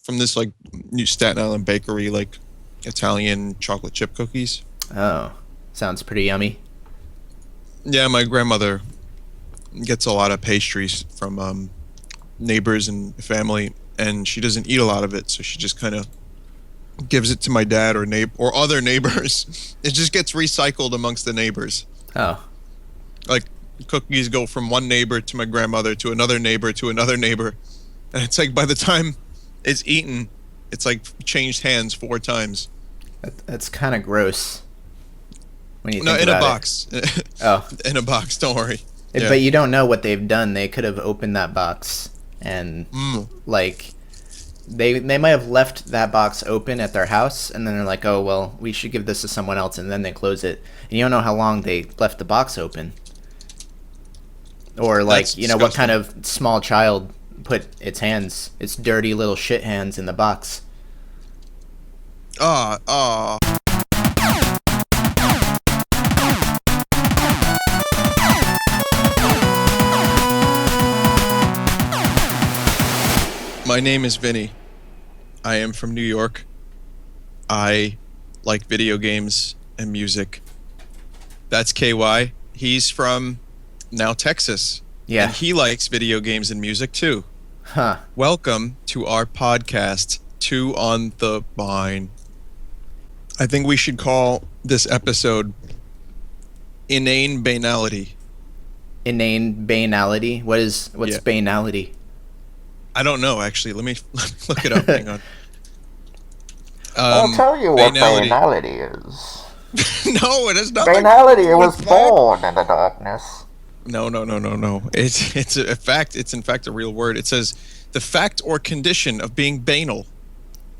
from this like new Staten Island bakery, like Italian chocolate chip cookies. Oh, sounds pretty yummy. Yeah, my grandmother gets a lot of pastries from neighbors and family, and she doesn't eat a lot of it, so she just kind of gives it to my dad or or other neighbors. It just gets recycled amongst the neighbors. Oh, Like cookies go from one neighbor to my grandmother to another neighbor to another neighbor, and it's like by the time it's eaten, it's like changed hands 4 times. that's kind of gross when you No, think in a about box. it. Oh, In a box. Don't worry. Yeah. but you don't know what they've done. They could have opened that box and like they might have left that box open at their house, and then they're like, oh well, we should give this to someone else, and then they close it, and you don't know how long they left the box open, or like That's what disgusting. kind of small child put its dirty little shit hands in the box. Ah, ah. My name is Vinny. I am from New York. I like video games and music. That's KY. He's from now Texas. Yeah. And he likes video games and music too. Huh. Welcome to our podcast, Two on the Vine. I think we should call this episode Inane Banality. Inane banality. What's Yeah. banality? I don't know, actually. Let me look it up. Hang on. I'll tell you what banality. banality is. No, it is not. Banality was born in the darkness. No. It's a fact. It's in fact a real word. It says the fact or condition of being banal.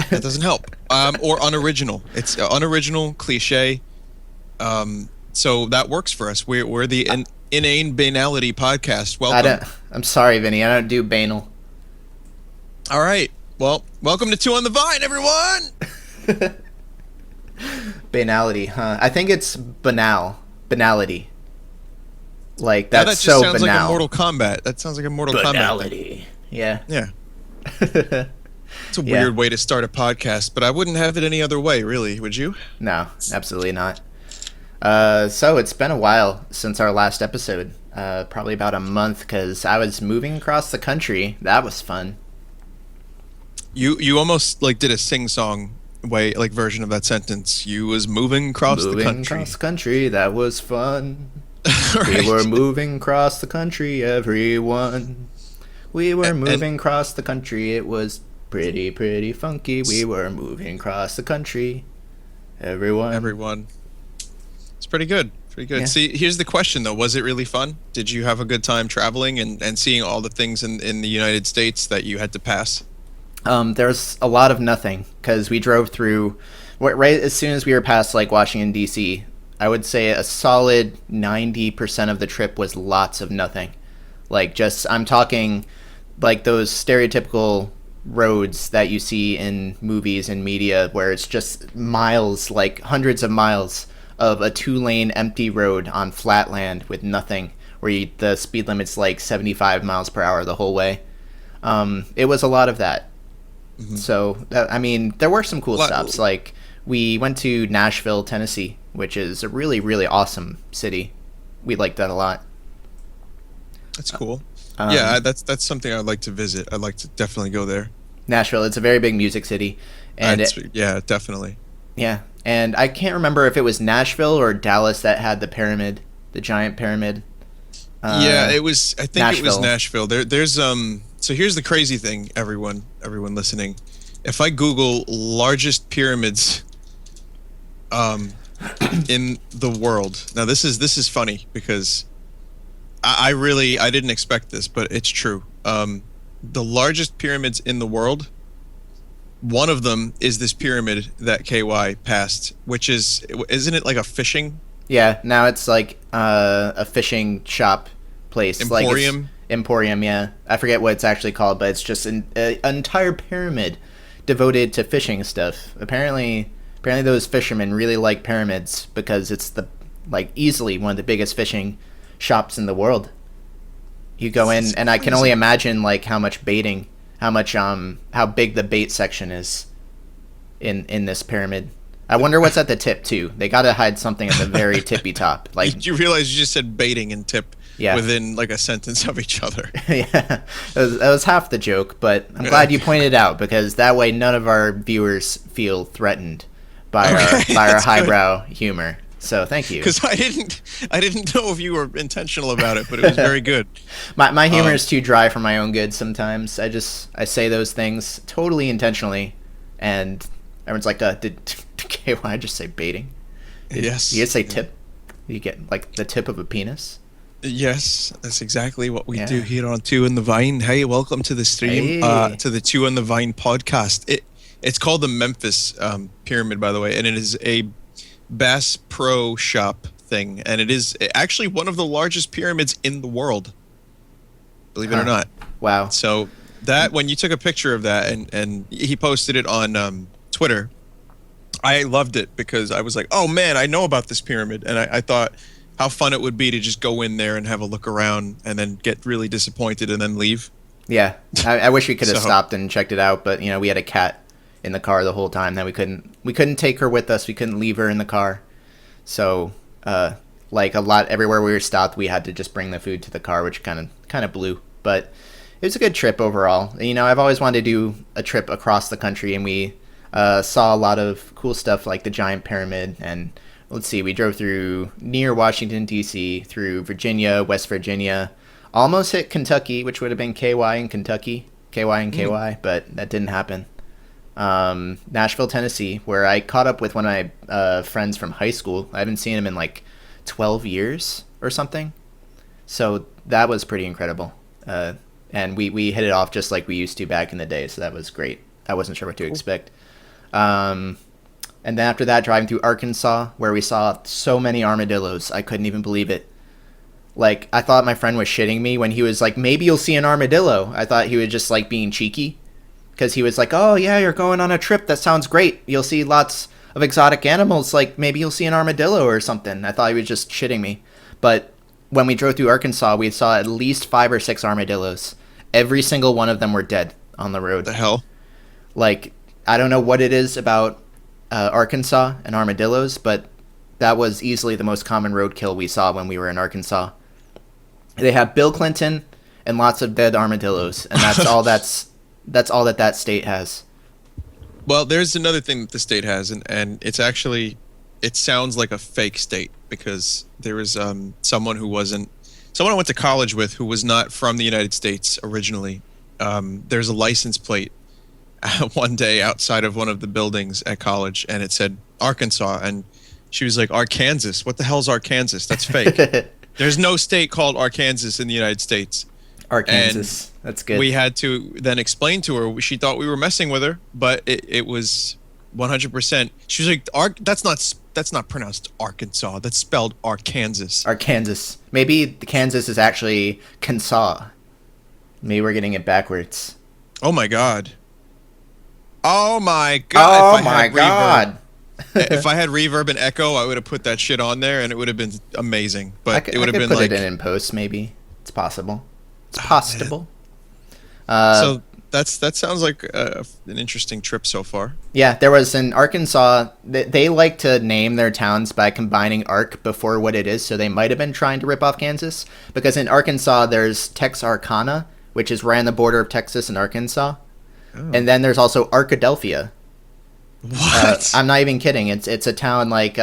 That doesn't help. Or unoriginal. It's unoriginal, cliche. So that works for us. We're the Inane Banality podcast. Welcome. I'm sorry, Vinny. I don't do banal. All right. Well, welcome to Two on the Vine, everyone. Banality, huh? I think it's banality. Like Yeah, that's that just so sounds banal. like a Mortal Kombat. That sounds like a Mortal Kombat. Banality. Yeah. Yeah. It's a weird way to start a podcast, but I wouldn't have it any other way, really. Would you? No, absolutely not. So it's been a while since our last episode. Probably about a month, because I was moving across the country. That was fun. You almost like did a sing-song way like version of that sentence. You was moving across the Moving country. across the country, that was fun. Right. We were moving across the country, everyone. We were moving across the country. It was pretty funky. We were moving across the country, everyone. Everyone. It's pretty good. Pretty good. Yeah. See, here's the question though. Was it really fun? Did you have a good time traveling and seeing all the things in the United States that you had to pass? There's a lot of nothing, because we drove through right as soon as we were past like Washington D.C. I would say a solid 90% of the trip was lots of nothing. Like just I'm talking like those stereotypical roads that you see in movies and media, where it's just miles, like hundreds of miles of a 2-lane empty road on flat land with nothing, where the speed limit's like 75 miles per hour the whole way. It was a lot of that. So, I mean, there were some cool stops. Like, we went to Nashville, Tennessee, which is a really, really awesome city. We liked that a lot. That's cool. Yeah, that's something I'd like to visit. I'd like to definitely go there. Nashville, it's a very big music city. And yeah, definitely. Yeah, and I can't remember if it was Nashville or Dallas that had the pyramid, the giant pyramid. Yeah, it was. I think it was Nashville. Nashville. There's So here's the crazy thing, everyone listening. If I Google largest pyramids, in the world. Now this is funny because I didn't expect this, but it's true. The largest pyramids in the world. One of them is this pyramid that KY passed, which isn't it like a fishing? Yeah, now it's like a fishing shop place. Emporium? Like Emporium, yeah. I forget what it's actually called, but it's just an entire pyramid devoted to fishing stuff. Apparently those fishermen really like pyramids because it's easily one of the biggest fishing shops in the world. You go in, and I can only imagine like how much baiting how big the bait section is in this pyramid. I wonder what's at the tip too. They got to hide something at the very tippy top. Like You realize you just said baiting and tip within like a sentence of each other. Yeah, that was half the joke, but I'm glad you pointed it out because that way none of our viewers feel threatened by our highbrow humor. So thank you. Because I didn't know if you were intentional about it, but it was very good. My humor is too dry for my own good sometimes. I say those things totally intentionally, and everyone's like, "Okay, why I just say baiting?" Yes. You say tip. You get like the tip of a penis. Yes, that's exactly what we do here on Two on the Vine. Hey, welcome to the stream, to the Two on the Vine podcast. It's called the Memphis Pyramid, by the way, and it is a Bass Pro Shop thing, and it is actually one of the largest pyramids in the world. Believe it or not. Wow. So that when you took a picture of that and he posted it on Twitter, I loved it because I was like, oh man, I know about this pyramid, and I thought how fun it would be to just go in there and have a look around and then get really disappointed and then leave. Yeah, I wish we could have stopped and checked it out, but we had a cat in the car the whole time that we couldn't take her with us. We couldn't leave her in the car. So like everywhere we were stopped, we had to just bring the food to the car, which kind of blew. But it was a good trip overall. I've always wanted to do a trip across the country, and we saw a lot of cool stuff like the Giant Pyramid. And let's see, we drove through near Washington, D.C., through Virginia, West Virginia, almost hit Kentucky, which would have been KY in Kentucky, KY and KY, but that didn't happen. Nashville, Tennessee, where I caught up with one of my friends from high school. I haven't seen him in like 12 years or something. So that was pretty incredible. And we hit it off just like we used to back in the day, so that was great. I wasn't sure what to expect. And then after that, driving through Arkansas, where we saw so many armadillos. I couldn't even believe it. Like, I thought my friend was shitting me when he was like, maybe you'll see an armadillo. I thought he was just like being cheeky. Because he was like, oh yeah, you're going on a trip. That sounds great. You'll see lots of exotic animals. Like, maybe you'll see an armadillo or something. I thought he was just shitting me. But when we drove through Arkansas, we saw at least 5 or 6 armadillos. Every single one of them were dead on the road. The hell? Like, I don't know what it is about Arkansas and armadillos, but that was easily the most common roadkill we saw when we were in Arkansas. They have Bill Clinton and lots of dead armadillos, and that's all that's all that state has. Well, there's another thing that the state has, and it's actually, it sounds like a fake state, because there was someone I went to college with who was not from the United States originally. There's a license plate one day outside of one of the buildings at college, and it said Arkansas, and she was like, Arkansas? What the hell's Arkansas? That's fake. There's no state called Arkansas in the United States. Arkansas. And that's good. We had to then explain to her. She thought we were messing with her, but it was 100%. She was like, that's not pronounced Arkansas. That's spelled Arkansas. Arkansas. Maybe Kansas is actually Kansas. Maybe we're getting it backwards. Oh my god. Oh my god. Oh my god. If I had reverb and echo, I would have put that shit on there, and it would have been amazing. But it would have been put like it in post. Maybe it's possible. It's possible. So that sounds like an interesting trip so far. Yeah, there was in Arkansas. They like to name their towns by combining Ark before what it is, so they might have been trying to rip off Kansas. Because in Arkansas, there's Texarkana, which is right on the border of Texas and Arkansas, and then there's also Arkadelphia. What? I'm not even kidding. It's a town like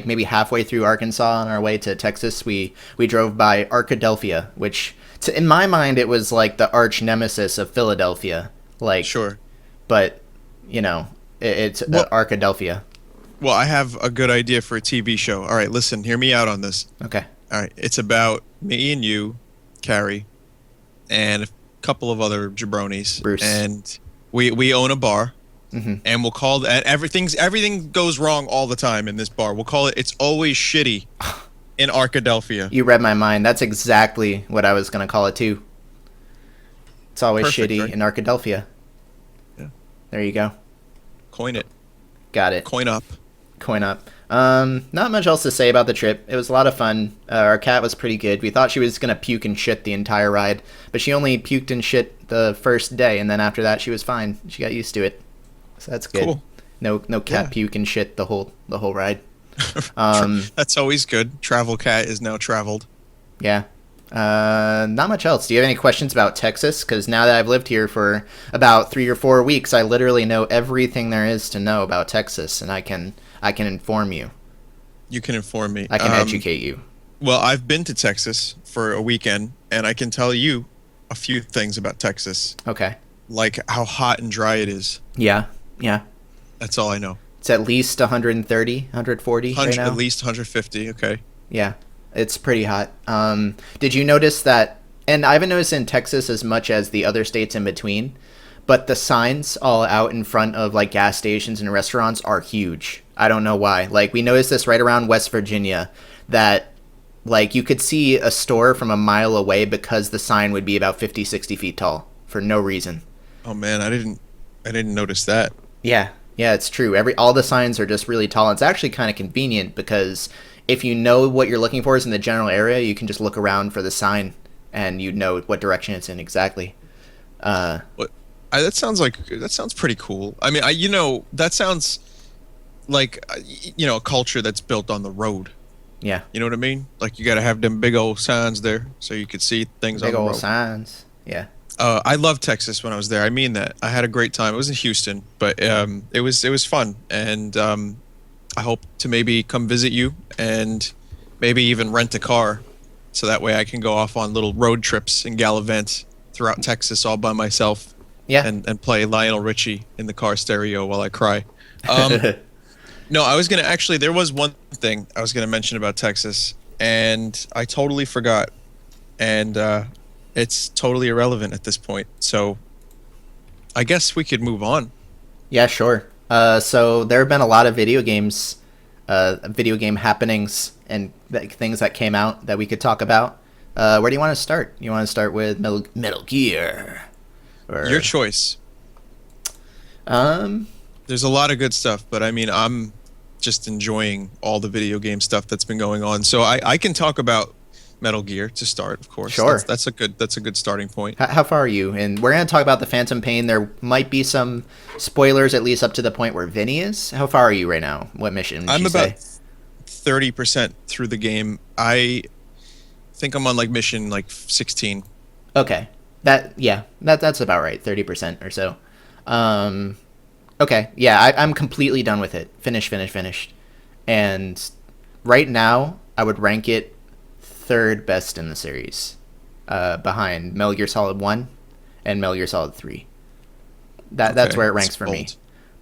maybe halfway through Arkansas on our way to Texas. We drove by Arkadelphia, which in my mind it was like the arch nemesis of Philadelphia. Like, sure, but it's Arkadelphia. Well, I have a good idea for a TV show. All right, listen, hear me out on this. Okay. All right, it's about me and you, Carrie, and a couple of other jabronis, Bruce, and we own a bar. Mm-hmm. And we'll call it, everything goes wrong all the time in this bar. We'll call it It's Always Shitty in Arkadelphia. You read my mind. That's exactly what I was going to call it too. It's Always Perfect, Shitty right? in Arkadelphia. Yeah. There you go. Coin it. Got it. Coin up. coin up. Not much else to say about the trip. It was a lot of fun. Our cat was pretty good. We thought she was gonna puke and shit the entire ride, but she only puked and shit the first day, and then after that she was fine. She got used to it, so that's good. Cool. No cat Yeah. puke and shit the whole ride. That's always good. Travel cat is now traveled. Yeah. Not much else. Do you have any questions about Texas? Because now that I've lived here for about 3 or 4 weeks, I literally know everything there is to know about Texas, and I can inform you. You can inform me. I can educate you. Well, I've been to Texas for a weekend, and I can tell you a few things about Texas, Okay. like how hot and dry it is. Yeah. Yeah. That's all I know. It's at least 130, 140 right now. At least 150. Okay. Yeah. It's pretty hot. Did you notice that? And I haven't noticed in Texas as much as the other states in between, but the signs all out in front of like gas stations and restaurants are huge. I don't know why. Like we noticed this right around West Virginia that like you could see a store from a mile away because the sign would be about 50, 60 feet tall for no reason. Oh man, I didn't notice that. Yeah. Yeah, it's true. All the signs are just really tall. It's actually kind of convenient because if you know what you're looking for is in the general area, you can just look around for the sign and you know what direction it's in exactly. What? That sounds pretty cool. I mean, that sounds like a culture that's built on the road. Yeah. You know what I mean? Like you got to have them big old signs there so you could see things Big on the old road. signs. Yeah. I loved Texas when I was there. I mean that. I had a great time. It was in Houston, but it was fun, and I hope to maybe come visit you and maybe even rent a car, so that way I can go off on little road trips and gallivant throughout Texas all by myself. Yeah. And play Lionel Richie in the car stereo while I cry. No, I was gonna actually. There was one thing I was gonna mention about Texas, and I totally forgot, and it's totally irrelevant at this point. So, I guess we could move on. Yeah, sure. So there have been a lot of video game happenings and things that came out that we could talk about. Where do you want to start? You want to start with Metal Gear? Or, Your choice. There's a lot of good stuff, but I mean, I'm just enjoying all the video game stuff that's been going on. So I can talk about Metal Gear to start, of course. Sure. That's a good starting point. how far are you? And we're going to talk about the Phantom Pain. There might be some spoilers, at least up to the point where Vinny is. How far are you right now? What mission would I'm you about say? 30% through the game. I think I'm on like mission like 16. Okay. That's about right. 30% or so. Okay. Yeah, I'm completely done with it. Finished. And right now, I would rank it third best in the series, behind Metal Gear Solid 1 and Metal Gear Solid 3. That's Okay, where it ranks it's for me. bold.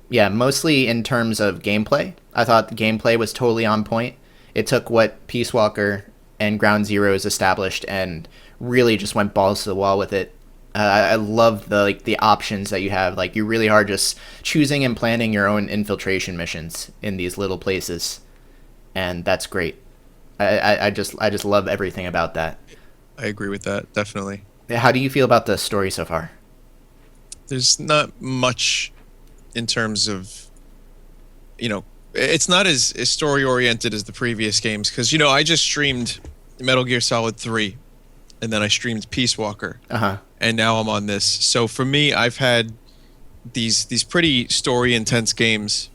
Yeah, mostly in terms of gameplay. I thought the gameplay was totally on point. It took what Peace Walker and Ground Zeroes established and really just went balls to the wall with it. I love the options that you have. Like you really are just choosing and planning your own infiltration missions in these little places, and that's great. I just love everything about that. I agree with that, definitely. How do you feel about the story so far? There's not much in terms of, it's not as story oriented as the previous games because, I just streamed Metal Gear Solid 3 and then I streamed Peace Walker. Uh-huh. And now I'm on this. So for me, I've had these pretty story intensive games,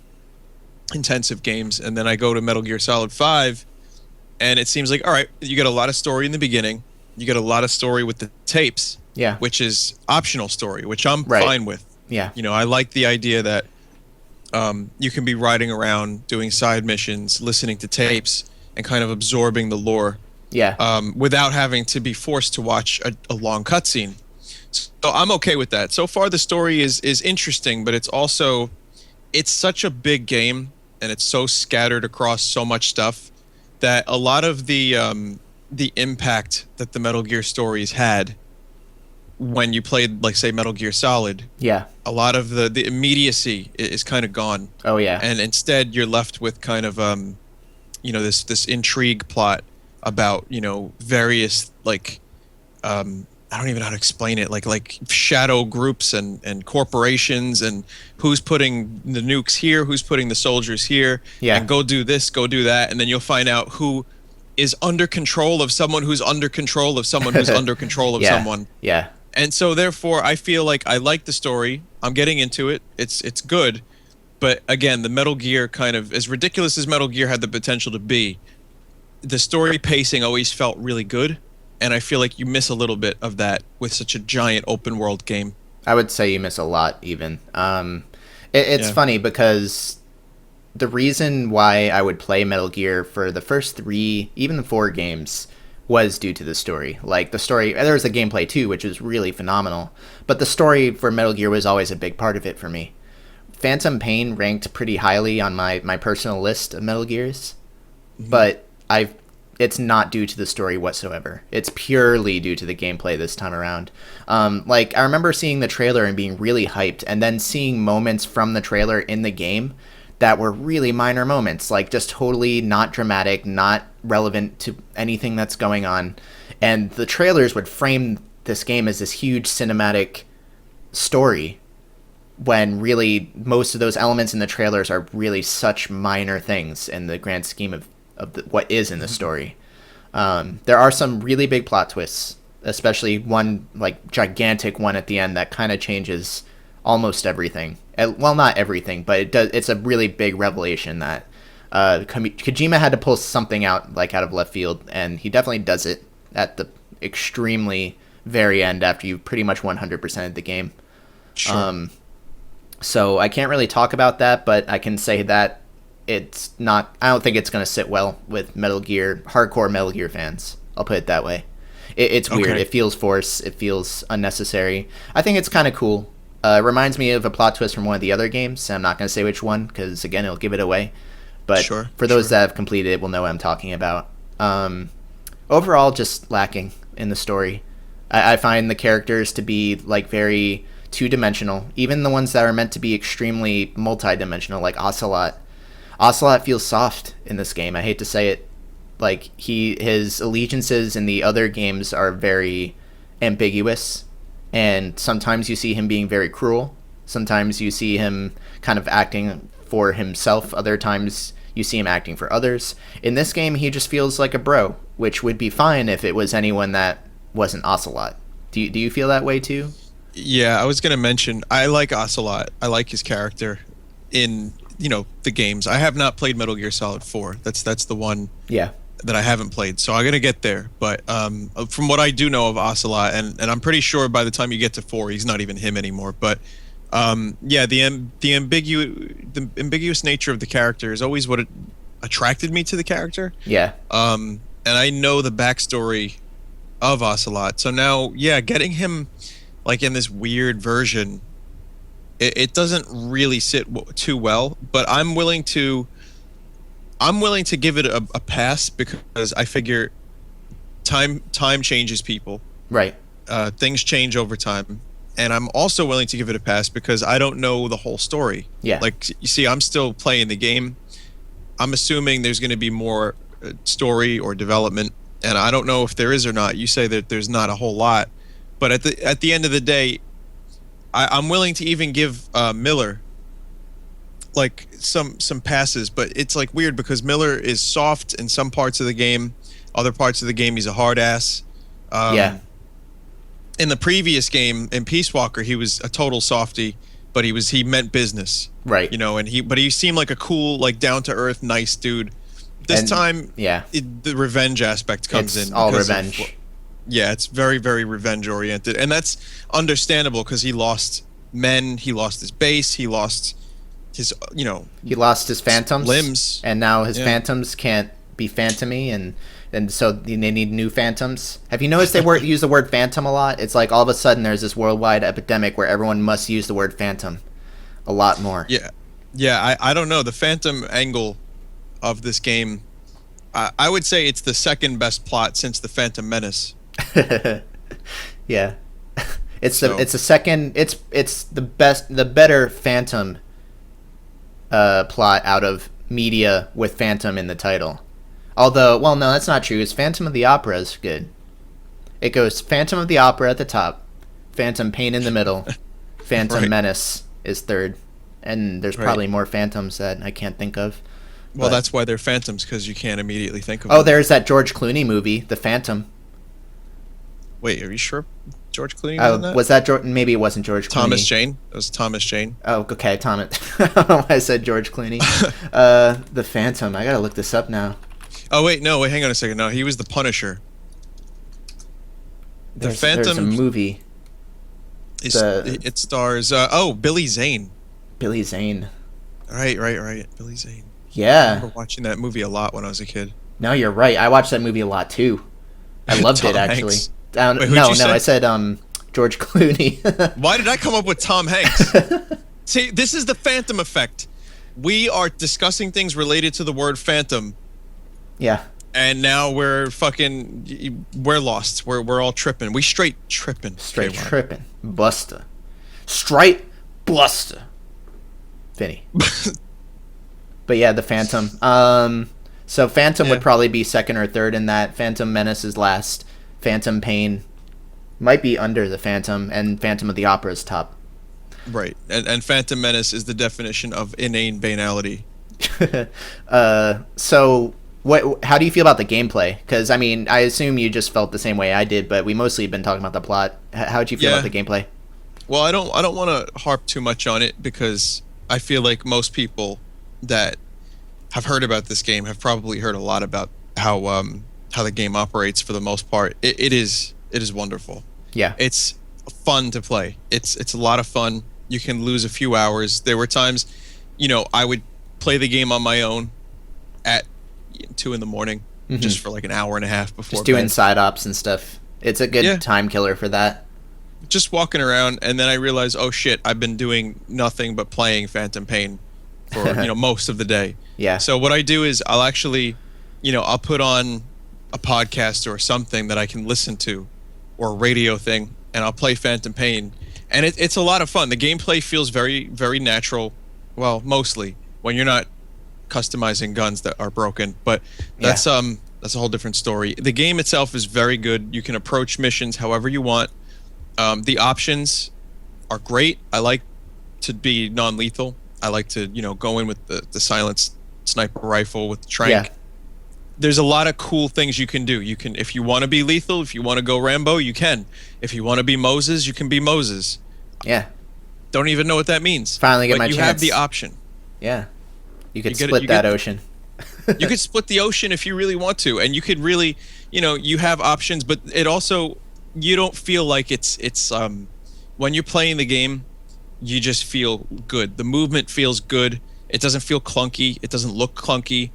and then I go to Metal Gear Solid 5, and it seems like, all right, you get a lot of story in the beginning, you get a lot of story with the tapes, Yeah. which is optional story, which I'm Right. fine with. Yeah. I like the idea that you can be riding around doing side missions, listening to tapes, and kind of absorbing the lore Yeah. without having to be forced to watch a long cutscene. So I'm okay with that. So far, the story is interesting, but it's such a big game, and it's so scattered across so much stuff that a lot of the impact that the Metal Gear stories had when you played, like, say, Metal Gear Solid, Yeah. a lot of the immediacy is kind of gone, Oh yeah. and instead you're left with kind of this intrigue plot about various like I don't even know how to explain it. Like shadow groups and corporations, and who's putting the nukes here, who's putting the soldiers here, Yeah. and go do this, go do that, and then you'll find out who is under control of someone who's under control of someone who's under control of Yeah. someone. Yeah. And so therefore I feel like I like the story. I'm getting into it. It's good. But again, the Metal Gear kind of, as ridiculous as Metal Gear had the potential to be, the story pacing always felt really good, and I feel like you miss a little bit of that with such a giant open world game. I would say you miss a lot even. It's Yeah. funny because the reason why I would play Metal Gear for the first 3, even the 4 games, was due to the story. Like the story, there was the gameplay too, which was really phenomenal. But the story for Metal Gear was always a big part of it for me. Phantom Pain ranked pretty highly on my personal list of Metal Gears, but it's not due to the story whatsoever. It's purely due to the gameplay this time around. Like I remember seeing the trailer and being really hyped, and then seeing moments from the trailer in the game that were really minor moments, like just totally not dramatic, not relevant to anything that's going on. And the trailers would frame this game as this huge cinematic story, when really most of those elements in the trailers are really such minor things in the grand scheme of what is in the story. There are some really big plot twists, especially one like gigantic one at the end that kind of changes almost everything. Well, not everything, but it does. It's a really big revelation that Kojima had to pull something out like out of left field, and he definitely does it at the extremely very end after you've pretty much 100%ed the game. Sure. So I can't really talk about that, but I can say that it's not. I don't think it's going to sit well with hardcore Metal Gear fans. I'll put it that way. It's weird. Okay. It feels forced. It feels unnecessary. I think it's kind of cool. It reminds me of a plot twist from one of the other games. I'm not going to say which one because again, it'll give it away. But Sure, for those sure. that have completed it, will know what I'm talking about. Overall, just lacking in the story. I find the characters to be like very two-dimensional. Even the ones that are meant to be extremely multi-dimensional, like Ocelot. Ocelot feels soft in this game. I hate to say it. Like his allegiances in the other games are very ambiguous, and sometimes you see him being very cruel. Sometimes you see him kind of acting for himself. Other times you see him acting for others. In this game, he just feels like a bro, which would be fine if it was anyone that wasn't Ocelot. Do you feel that way too? Yeah, I was gonna mention I like Ocelot. I like his character in the games. I have not played Metal Gear Solid 4. That's the one Yeah. that I haven't played, so I'm gonna get there. But from what I do know of Ocelot, and I'm pretty sure by the time you get to 4, he's not even him anymore. But yeah, the ambiguous nature of the character is always what attracted me to the character. Yeah. And I know the backstory of Ocelot, so now yeah, getting him like in this weird version, it doesn't really sit too well. But I'm willing to give it a pass because I figure time changes people. Right. Things change over time, and I'm also willing to give it a pass because I don't know the whole story. Yeah. Like you see, I'm still playing the game. I'm assuming there's going to be more story or development, and I don't know if there is or not. You say that there's not a whole lot, but at the end of the day, I'm willing to even give Miller like some passes, but it's like weird because Miller is soft in some parts of the game, other parts of the game he's a hard ass. Yeah. In the previous game, in Peace Walker, he was a total softy, but he meant business. Right. And he seemed like a cool, like down to earth, nice dude. This And- time, yeah. the revenge aspect comes It's in. all because revenge. yeah, it's very, very revenge oriented, and that's understandable because he lost men, he lost his base, he lost his, He lost his phantoms limbs. and now his Yeah. phantoms can't be phantomy, and so they need new phantoms. Have you noticed they use the word phantom a lot? It's like all of a sudden there's this worldwide epidemic where everyone must use the word phantom a lot more. Yeah. I don't know the Phantom angle of this game. I would say it's the second best plot since the Phantom Menace. Yeah. It's So- the better phantom plot out of media with phantom in the title. Although, well, no, that's not true. It's Phantom of the Opera is good. It goes Phantom of the Opera at the top, Phantom Pain in the middle, Phantom Right. Menace is third, and there's Right. probably more Phantoms that I can't think of. Well, But- that's why they're phantoms, because you can't immediately think of Oh, them. there's that George Clooney movie, The Phantom. Wait, are you sure George Clooney was in that? Was that George? Maybe it wasn't George Clooney. Thomas Jane? It was Thomas Jane. Oh, okay, Thomas. I said George Clooney. The Phantom. I gotta look this up now. Oh, wait, hang on a second. No, he was the Punisher. The There's a Phantom movie. it stars, Billy Zane. Billy Zane. Right. Billy Zane. I Yeah. remember watching that movie a lot when I was a kid. No, you're right. I watched that movie a lot too. I loved Tom it actually. Hanks. Wait, who'd No, you say? I said George Clooney. Why did I come up with Tom Hanks? See, this is the Phantom effect. We are discussing things related to the word Phantom, Yeah. and now we're lost. We're all tripping. We straight tripping. Straight KY. tripping. Buster. Straight Buster. Vinny. But yeah, the Phantom. So Phantom would Yeah. probably be second or third in that. Phantom Menace is last. Phantom Pain might be under the Phantom, and Phantom of the Opera is top. Right, and Phantom Menace is the definition of inane banality. So what? How do you feel about the gameplay? Because I mean, I assume you just felt the same way I did, but we mostly have been talking about the plot. How'd you feel Yeah. about the gameplay? Well, I don't want to harp too much on it, because I feel like most people that have heard about this game have probably heard a lot about how the game operates. For the most part, it is wonderful. Yeah. It's fun to play. It's a lot of fun. You can lose a few hours. There were times, I would play the game on my own at 2 a.m. just for like an hour and a half before Just doing bed. side ops and stuff. It's a good Yeah. time killer for that. Just walking around, and then I realized, oh shit, I've been doing nothing but playing Phantom Pain for most of the day. Yeah. So what I do is I'll actually, I'll put on a podcast or something that I can listen to, or a radio thing, and I'll play Phantom Pain, and it's a lot of fun. The gameplay feels very, very natural. Well, mostly when you're not customizing guns that are broken, but that's a whole different story. The game itself is very good. You can approach missions however you want. The options are great. I like to be non-lethal. I like to, go in with the silenced sniper rifle with the trank. Yeah. There's a lot of cool things you can do. You can, if you want to be lethal, if you want to go Rambo, you can. If you want to be Moses, you can be Moses. Yeah. Don't even know what that means. Finally get but my you chance. have the option. Yeah. You could You get it- split you that get- ocean. You could split the ocean if you really want to, and you could really, you have options, but it also, you don't feel like it's when you're playing the game, you just feel good. The movement feels good. It doesn't feel clunky. It doesn't look clunky.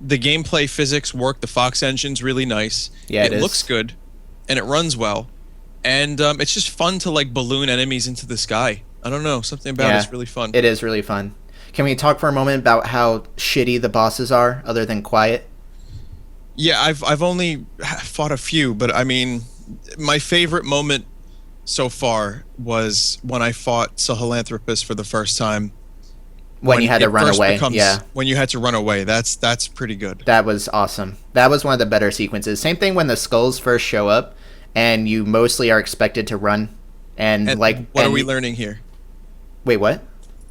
The gameplay physics work. The Fox engine's really nice. Yeah, it is. looks good, and it runs well, and it's just fun to like balloon enemies into the sky. I don't know, something about it's really fun. It is really fun. Can we talk for a moment about how shitty the bosses are, other than quiet? Yeah, I've only fought a few, but I mean, my favorite moment so far was when I fought Sahelanthropus for the first time. When you had it to run first away. Yeah. When you had to run away, that's pretty good. That was awesome. That was one of the better sequences. Same thing when the skulls first show up, and you mostly are expected to run, and And like. what are and- we learning here? Wait, what?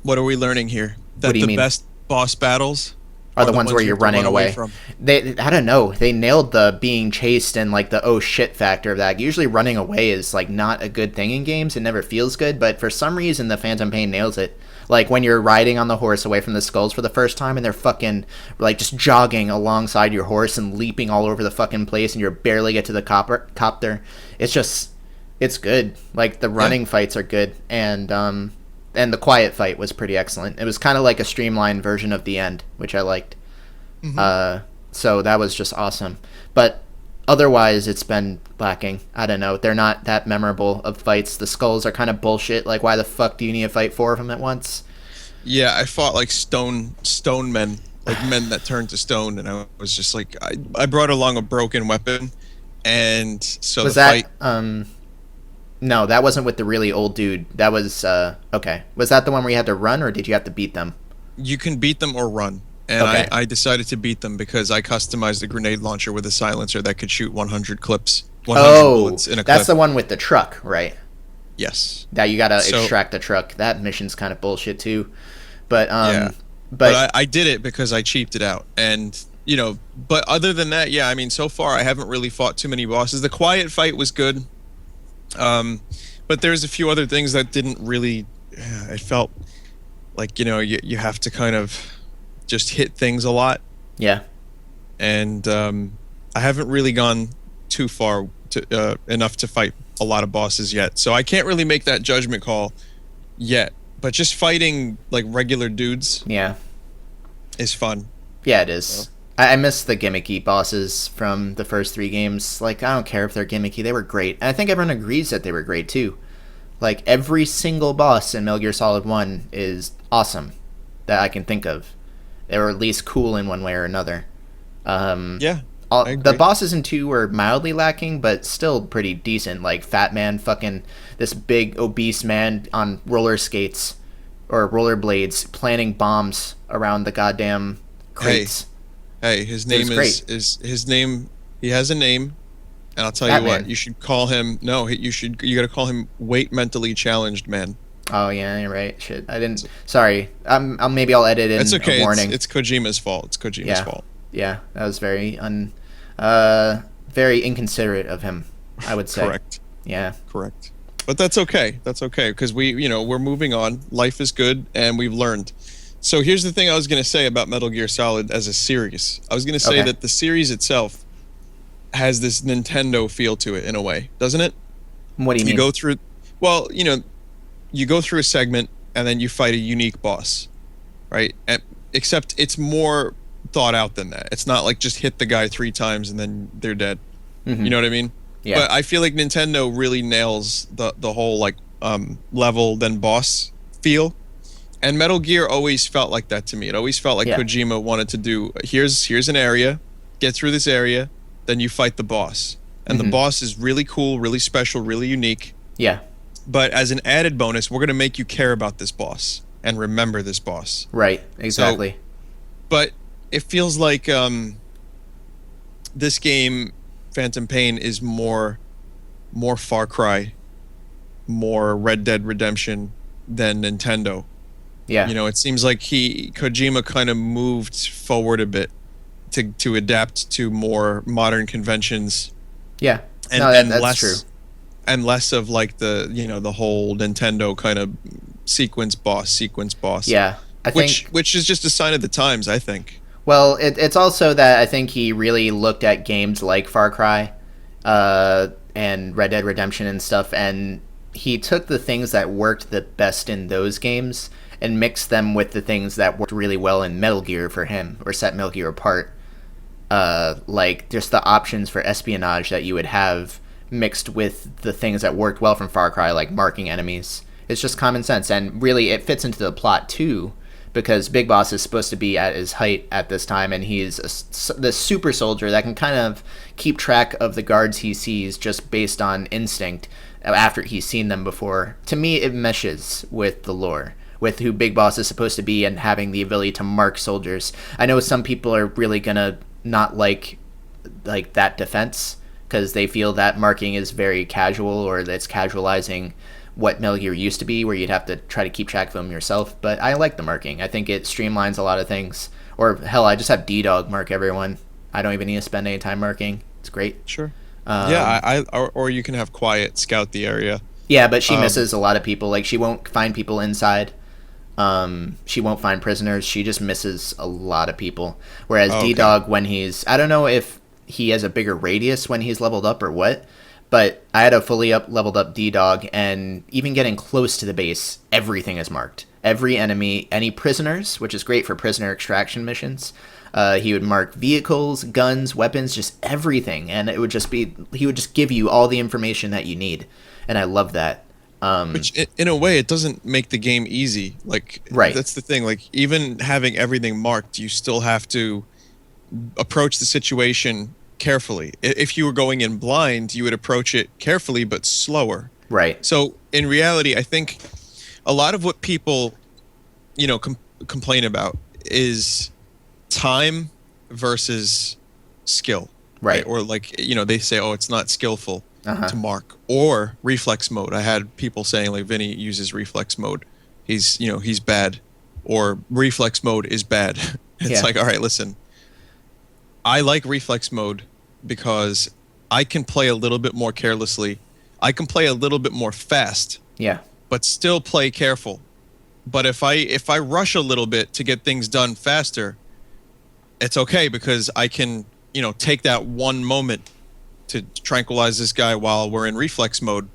What are we learning here? That What do you the mean? best boss battles Are the ones where you you're have to running run away. from. I don't know. They nailed the being chased and like the oh shit factor of that. Usually running away is like not a good thing in games. It never feels good, but for some reason the Phantom Pain nails it. Like when you're riding on the horse away from the skulls for the first time and they're fucking like just jogging alongside your horse and leaping all over the fucking place and you barely get to the copter. It's good. Like the running fights are good, and the quiet fight was pretty excellent. It was kind of like a streamlined version of the end, which I liked. So that was just awesome. But otherwise, it's been lacking. I don't know. They're not that memorable of fights. The skulls are kind of bullshit. Like, why the fuck do you need to fight 4 of them at once? Yeah, I fought like stone men, like men that turned to stone, and I was just like, I brought along a broken weapon, and so Was the that fight. No, that wasn't with the really old dude. That was okay. Was that the one where you had to run, or did you have to beat them? You can beat them or run. And Okay. I decided to beat them because I customized a grenade launcher with a silencer that could shoot 100 clips. 100 bullets in a clip. that's the one with the truck, right? Yes. That you gotta So- extract the truck. That mission's kind of bullshit too. But Yeah. but I did it because I cheaped it out. And, you know, but other than that, yeah, I mean, so far I haven't really fought too many bosses. The quiet fight was good. But there's a few other things that didn't really, it felt like, you know, you have to kind of just hit things a lot. yeah, And I haven't really gone too far to enough to fight a lot of bosses yet. So I can't really make that judgment call yet. But just fighting like regular dudes yeah, is fun. yeah. It is. I miss the gimmicky bosses from the first 3 games. Like, I don't care if they're gimmicky; they were great. And I think everyone agrees that they were great too. Like, every single boss in Metal Gear Solid 1 is awesome that I can think of. They were at least cool in one way or another. Yeah. I The agree. bosses in 2 were mildly lacking, but still pretty decent. Like Fat Man, fucking this big obese man on roller skates or rollerblades, planting bombs around the goddamn crates. Hey, his was name great. is his name. He has a name, and I'll tell you Batman. what. You should call him. No, you got to call him Wait Mentally Challenged Man. Oh yeah, you're right. Shit, I didn't. Sorry. Maybe I'll edit in It's okay. a warning. It's Kojima's fault. It's Kojima's Yeah. fault. Yeah, that was very inconsiderate of him, I would say. Correct. Yeah. Correct. But that's okay. That's okay because we're moving on. Life is good, and we've learned. So here's the thing I was going to say about Metal Gear Solid as a series. I was going to say Okay. that the series itself has this Nintendo feel to it in a way, doesn't it? What do you mean? You go through, well, you go through a segment and then you fight a unique boss, right? Except it's more thought out than that. It's not like just hit the guy 3 times and then they're dead. Mhm. You know what I mean? Yeah. But I feel like Nintendo really nails the whole like level then boss feel. And Metal Gear always felt like that to me. It always felt like Yeah. Kojima wanted to do here's an area, get through this area, then you fight the boss. And the Mhm. boss is really cool, really special, really unique. Yeah. But as an added bonus, we're going to make you care about this boss and remember this boss. Right. Exactly. But it feels like this game, Phantom Pain, is more Far Cry, more Red Dead Redemption than Nintendo. yeah. You know, it seems like Kojima kind of moved forward a bit to adapt to more modern conventions Yeah. and, No, and that's less true. and less of like the whole Nintendo kind of sequence boss. Yeah. I think. Which is just a sign of the times, I think. Well, it's also that I think he really looked at games like Far Cry, and Red Dead Redemption and stuff, and he took the things that worked the best in those games and mixed them with the things that worked really well in Metal Gear for him, or set Metal Gear apart. Like just the options for espionage that you would have mixed with the things that worked well from Far Cry, like marking enemies. It's just common sense, and really it fits into the plot too, because Big Boss is supposed to be at his height at this time, and he's the super soldier that can kind of keep track of the guards he sees just based on instinct after he's seen them before. To me, it meshes with the lore, with who Big Boss is supposed to be and having the ability to mark soldiers. I know some people are really gonna not like that defense because they feel that marking is very casual, or that it's casualizing what Metal Gear used to be, where you'd have to try to keep track of them yourself. But I like the marking. I think it streamlines a lot of things. Or hell, I just have D-Dog mark everyone. I don't even need to spend any time marking. It's great. Sure. Um, Yeah, or you can have Quiet scout the area. Yeah, but she misses a lot of people. Like, she won't find people inside. She won't find prisoners. She just misses a lot of people. Whereas Okay. D-Dog, when he's... I don't know if he has a bigger radius when he's leveled up or what, but I had a fully leveled up D-Dog, and even getting close to the base, everything is marked. Every enemy, any prisoners, which is great for prisoner extraction missions. He would mark vehicles, guns, weapons, just everything, and it would just be... He would just give you all the information that you need, and I love that. Which, in a way, it doesn't make the game easy. Like, Right. that's the thing. Like, even having everything marked, you still have to approach the situation carefully. If you were going in blind, you would approach it carefully but slower. Right. So, in reality, I think a lot of what people, complain about is time versus skill. Right. Or like, they say, oh, it's not skillful Uh-huh. to mark, or reflex mode. I had people saying like Vinny uses reflex mode. He's bad, or reflex mode is bad. It's Yeah. like, all right, listen, I like reflex mode because I can play a little bit more carelessly. I can play a little bit more fast, Yeah. but still play careful. But if I rush a little bit to get things done faster, it's okay because I can, take that one moment to tranquilize this guy while we're in reflex mode.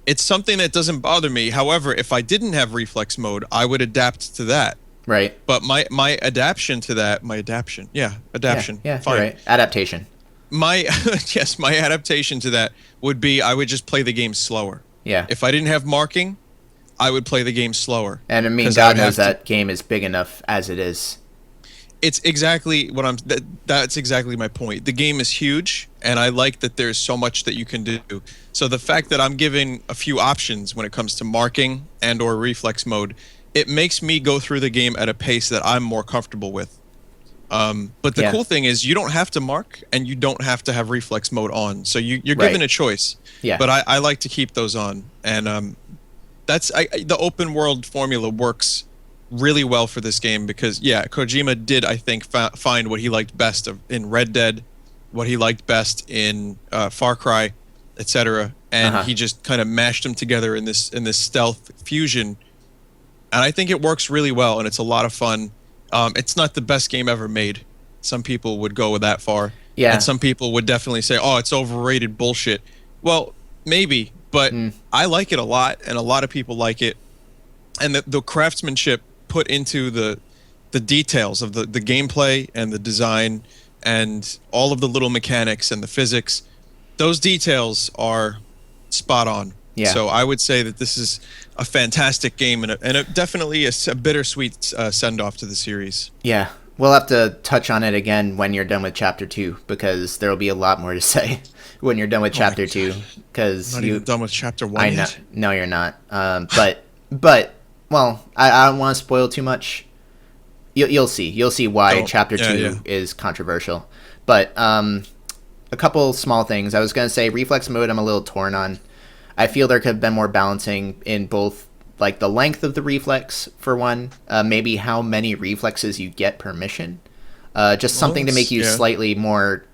It's something that doesn't bother me. However, if I didn't have reflex mode, I would adapt to that. Right. But my adaptation to that, my adaptation, adaptation, Yeah. fine. You're right. Adaptation. My yes, my adaptation to that would be I would just play the game slower. Yeah. If I didn't have marking, I would play the game slower. And I mean, 'Cause I God would knows have to- that game is big enough as it is. It's exactly what that's exactly my point. The game is huge, and I like that there's so much that you can do. So the fact that I'm giving a few options when it comes to marking and or reflex mode, it makes me go through the game at a pace that I'm more comfortable with. But the Yeah. cool thing is you don't have to mark and you don't have to have reflex mode on. So you're Right. given a choice. Yeah. But I like to keep those on. And the open world formula works really well for this game because, Kojima did, I think, find what he liked best in Red Dead, what he liked best in Far Cry, etc. And Uh-huh. he just kind of mashed them together in this stealth fusion. And I think it works really well, and it's a lot of fun. It's not the best game ever made. Some people would go that far. Yeah. And some people would definitely say, oh, it's overrated bullshit. Well, maybe, but I like it a lot, and a lot of people like it. And the craftsmanship put into the details of the gameplay and the design and all of the little mechanics and the physics, those details are spot on. Yeah. So I would say that this is a fantastic game and definitely a bittersweet send-off to the series. Yeah. We'll have to touch on it again when you're done with Chapter 2, because there will be a lot more to say when you're done with Chapter 2. Because Not even done with Chapter 1 I know. yet. No, you're not. But well, I don't want to spoil too much. You'll see. You'll see why Don't. Chapter Yeah, 2 yeah. is controversial. But a couple small things. I was going to say reflex mode I'm a little torn on. I feel there could have been more balancing in both, like the length of the reflex for one, maybe how many reflexes you get per mission. Just something to make you slightly more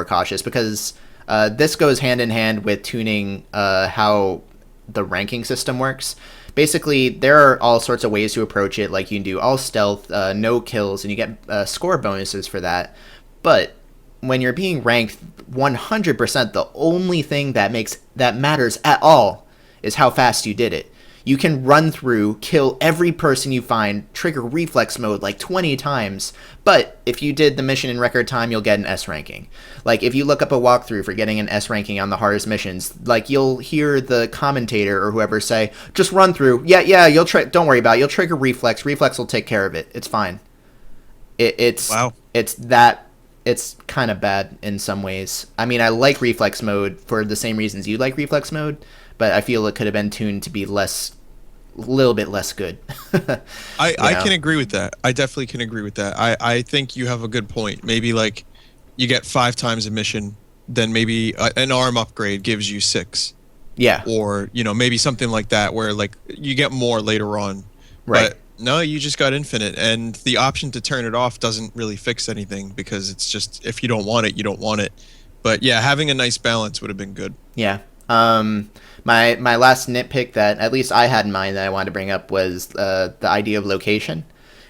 cautious, because this goes hand in hand with tuning how the ranking system works. Basically, there are all sorts of ways to approach it. Like you can do all stealth, no kills, and you get score bonuses for that. But when you're being ranked 100%, the only thing that matters at all is how fast you did it. You can run through, kill every person you find, trigger reflex mode like 20 times, but if you did the mission in record time, you'll get an S ranking. Like, if you look up a walkthrough for getting an S ranking on the hardest missions, like, you'll hear the commentator or whoever say, just run through, don't worry about it, you'll trigger reflex will take care of it, it's fine. Wow. It's kind of bad in some ways. I mean, I like reflex mode for the same reasons you like reflex mode, but I feel it could have been tuned to be a little bit less good. I can agree with that. I definitely can agree with that. I think you have a good point. Maybe like you get 5 times a mission, then maybe an arm upgrade gives you 6. Yeah. Or, maybe something like that where like you get more later on. Right. But no, you just got infinite, and the option to turn it off doesn't really fix anything, because it's just, if you don't want it, you don't want it. But yeah, having a nice balance would have been good. Yeah. My last nitpick that at least I had in mind that I wanted to bring up was the idea of location,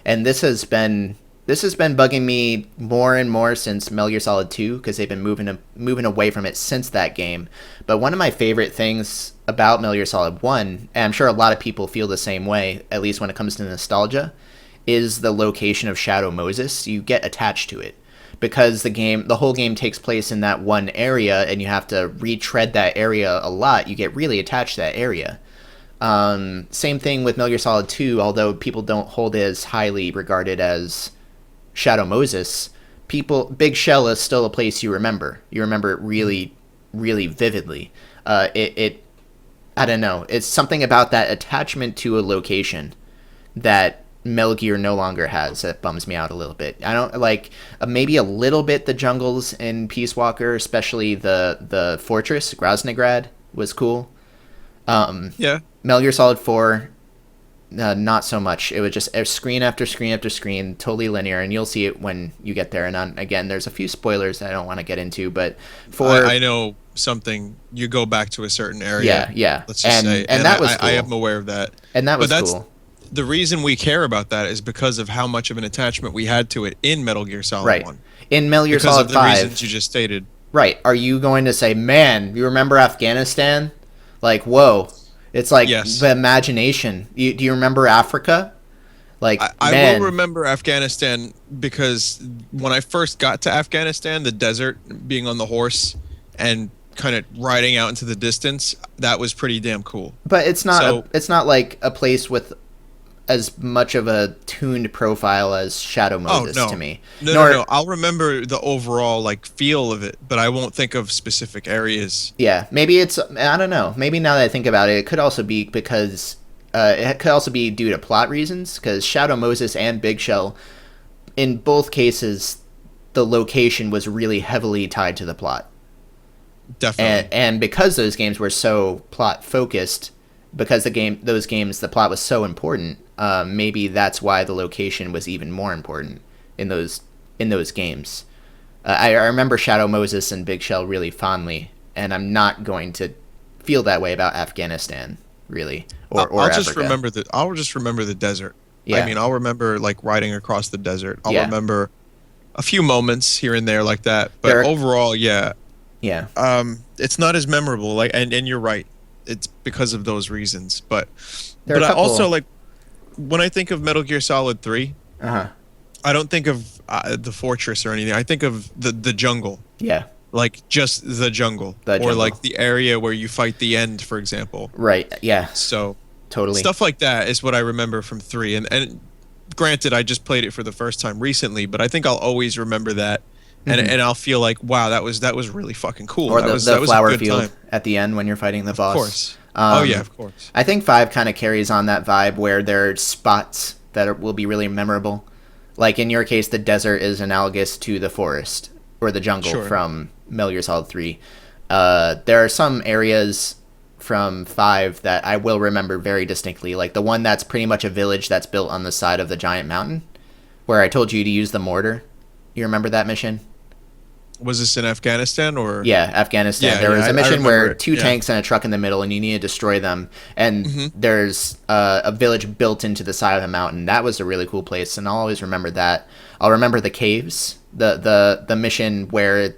and this has been bugging me more and more since Metal Gear Solid 2, because they've been moving away from it since that game. But one of my favorite things about Metal Gear Solid 1, and I'm sure a lot of people feel the same way, at least when it comes to nostalgia, is the location of Shadow Moses. You get attached to it, because the whole game takes place in that one area, and you have to retread that area a lot. You get really attached to that area. Same thing with Metal Gear Solid 2, although people don't hold it as highly regarded as Shadow Moses. Big Shell is still a place you remember. You remember it really, really vividly. I don't know. It's something about that attachment to a location that Metal Gear no longer has. That bums me out a little bit. I don't like maybe a little bit the jungles in Peace Walker, especially the fortress Groznygrad was cool. Yeah. Metal Gear Solid 4, not so much. It was just screen after screen after screen, totally linear, and you'll see it when you get there. And again, there's a few spoilers that I don't want to get into, but I know something. You go back to a certain area. Yeah. Let's just say, and that was cool. I am aware of that. And that was but that's, cool. The reason we care about that is because of how much of an attachment we had to it in Metal Gear Solid 1. In Metal Gear Solid 5. Because of the 5. reasons you just stated. Right. Are you going to say, man, you remember Afghanistan? Like, whoa. It's like the imagination. Do you remember Africa? Like, I will remember Afghanistan because when I first got to Afghanistan, the desert, being on the horse and kind of riding out into the distance, that was pretty damn cool. But it's not it's not like a place with as much of a tuned profile as Shadow Moses to me. No. I'll remember the overall like feel of it, but I won't think of specific areas. Yeah, maybe it's, I don't know. Maybe now that I think about it, it could also be because it could also be due to plot reasons, because Shadow Moses and Big Shell, in both cases, the location was really heavily tied to the plot. Definitely. And because those games were so plot focused, because those games, the plot was so important, maybe that's why the location was even more important in those games. I remember Shadow Moses and Big Shell really fondly, and I'm not going to feel that way about Afghanistan, really, or I'll Africa. I'll just remember the desert. Yeah. I mean, I'll remember like riding across the desert. I'll remember a few moments here and there like that, but overall, yeah. It's not as memorable. Like, and you're right. It's because of those reasons, but I also like when I think of Metal Gear Solid 3, I don't think of the fortress or anything. I think of the jungle. Yeah. Like just the jungle. Or like the area where you fight the end, for example. Right. Yeah. So totally stuff like that is what I remember from 3. And granted, I just played it for the first time recently, but I think I'll always remember that. And I'll feel like, wow, that was really fucking cool. Or that was flower field at the end when you're fighting the boss. Of course. Of course. I think 5 kind of carries on that vibe where there are spots that will be really memorable. Like in your case, the desert is analogous to the forest or the jungle from Metal Gear Solid 3. There are some areas from 5 that I will remember very distinctly, like the one that's pretty much a village that's built on the side of the giant mountain, where I told you to use the mortar. You remember that mission? Was this in Afghanistan or? Yeah, Afghanistan. There was a mission where 2 tanks and a truck in the middle, and you need to destroy them. And there's a village built into the side of the mountain. That was a really cool place, and I'll always remember that. I'll remember the caves, the mission where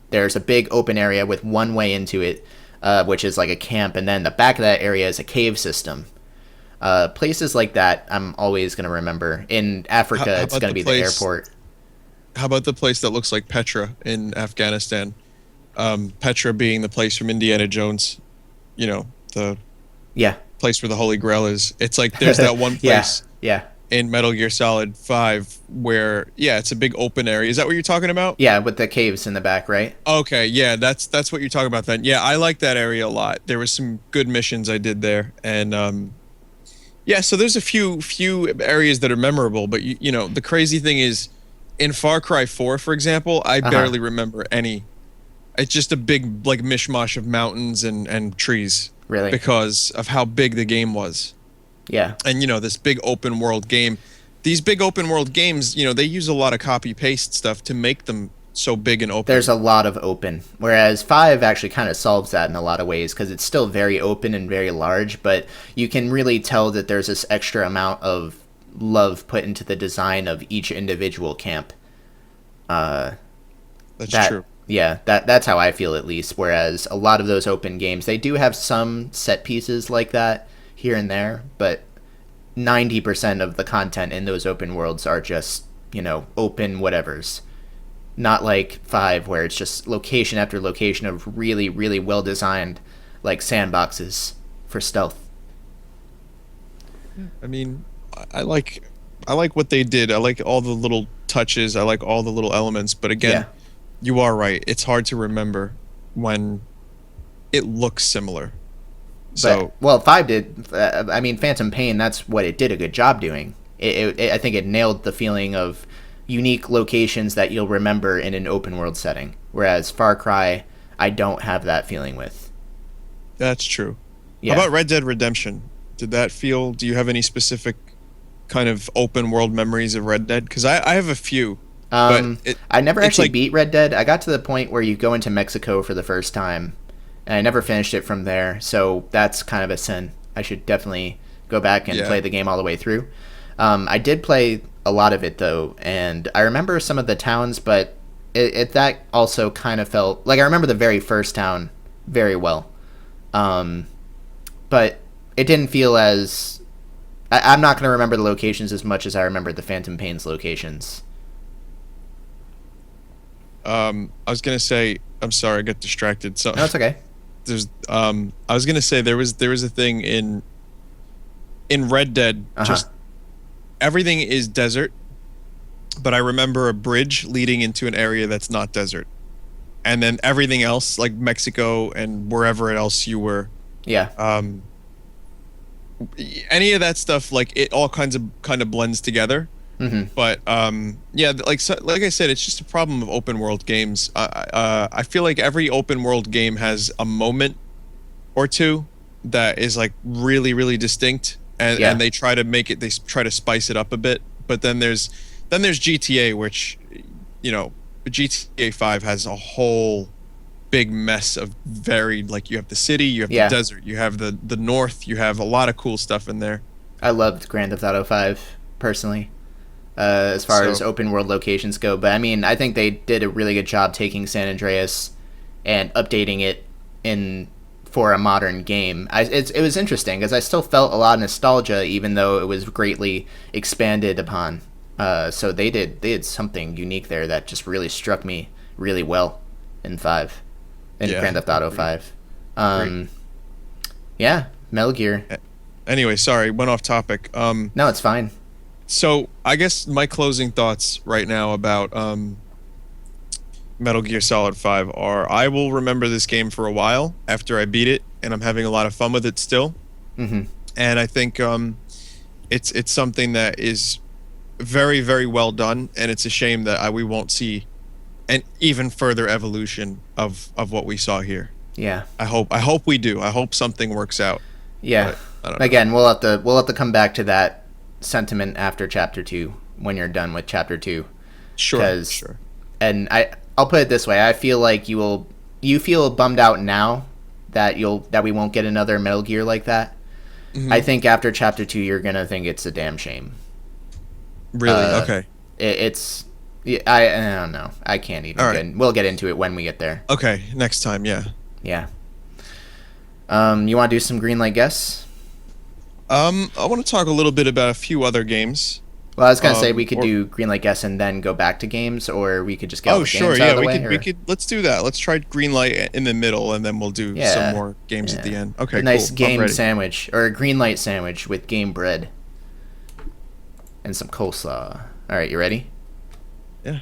there's a big open area with one way into it, which is like a camp, and then the back of that area is a cave system. Places like that, I'm always going to remember. In Africa, it's going to be the airport. How about the place that looks like Petra in Afghanistan? Petra being the place from Indiana Jones, you know, the place where the Holy Grail is. It's like there's that one place in Metal Gear Solid 5 where, it's a big open area. Is that what you're talking about? Yeah, with the caves in the back, right? Okay, yeah, that's what you're talking about then. Yeah, I like that area a lot. There was some good missions I did there. And, so there's a few areas that are memorable. But, you know, the crazy thing is, in Far Cry 4, for example, I barely remember any. It's just a big like mishmash of mountains and trees. Really? Because of how big the game was. Yeah. And, you know, this big open world game. These big open world games, you know, they use a lot of copy-paste stuff to make them so big and open. There's a lot of open. Whereas 5 actually kind of solves that in a lot of ways because it's still very open and very large, but you can really tell that there's this extra amount of love put into the design of each individual camp. That's true. Yeah, that's how I feel at least. Whereas a lot of those open games, they do have some set pieces like that here and there, but 90% of the content in those open worlds are just, you know, open whatevers. Not like 5 where it's just location after location of really, really well designed like sandboxes for stealth. I mean, I like what they did. I like all the little touches. I like all the little elements. But again, you are right. It's hard to remember when it looks similar. So, but, 5 did. I mean, Phantom Pain. That's what it did a good job doing. I think it nailed the feeling of unique locations that you'll remember in an open world setting. Whereas Far Cry, I don't have that feeling with. That's true. Yeah. How about Red Dead Redemption? Did that feel? Do you have any specific kind of open world memories of Red Dead? Because I have a few. I never it's actually like- beat Red Dead. I got to the point where you go into Mexico for the first time, and I never finished it from there. So that's kind of a sin. I should definitely go back and Yeah. play the game all the way through. I did play a lot of it though, and I remember some of the towns, but that also kind of felt like I remember the very first town very well. But it didn't feel as I'm not going to remember the locations as much as I remember the Phantom Pain's locations. I was gonna say, I'm sorry, I got distracted. So No, it's okay. I was gonna say there was a thing in Red Dead. Just everything is desert, but I remember a bridge leading into an area that's not desert, and then everything else like Mexico and wherever else you were. Yeah. Any of that stuff, like it all kind of blends together. But yeah, like I said, it's just a problem of open world games. I feel like every open world game has a moment or two that is like really, really distinct, and they try to make it. They try to spice it up a bit. But then there's GTA, which, you know, GTA 5 has a whole big mess of varied. Like you have the city, you have the desert, you have the north, you have a lot of cool stuff in there. I loved Grand Theft Auto 5 personally. As far as open world locations go, but I mean, I think they did a really good job taking San Andreas and updating it for a modern game. It was interesting because I still felt a lot of nostalgia, even though it was greatly expanded upon. So they did something unique there that just really struck me really well in Grand Theft Auto 5. Yeah, Metal Gear. Anyway, sorry, went off topic. No, it's fine. So I guess my closing thoughts right now about Metal Gear Solid 5 are: I will remember this game for a while after I beat it, and I'm having a lot of fun with it still. And I think it's something that is very, very well done, and it's a shame that we won't see an even further evolution of what we saw here. Yeah. I hope we do. I hope something works out. Yeah. Again, we'll have to come back to that sentiment after chapter 2 when you're done with chapter 2. Sure. And I'll put it this way: I feel like you feel bummed out now that we won't get another Metal Gear like that. I think after chapter 2 you're gonna think it's a damn shame. Really? Okay. I don't know. I can't even. We'll get into it when we get there. Okay, next time. Yeah. Yeah. You want to do some Greenlight Guess? I want to talk a little bit about a few other games. Well, I was gonna say we could do Greenlight Guess and then go back to games, or we could just get all the games out of the way. We could. Let's do that. Let's try Greenlight in the middle, and then we'll do some more games at the end. Okay, a nice cool. game sandwich, or a Greenlight sandwich with game bread and some coleslaw. All right, you ready? Yeah.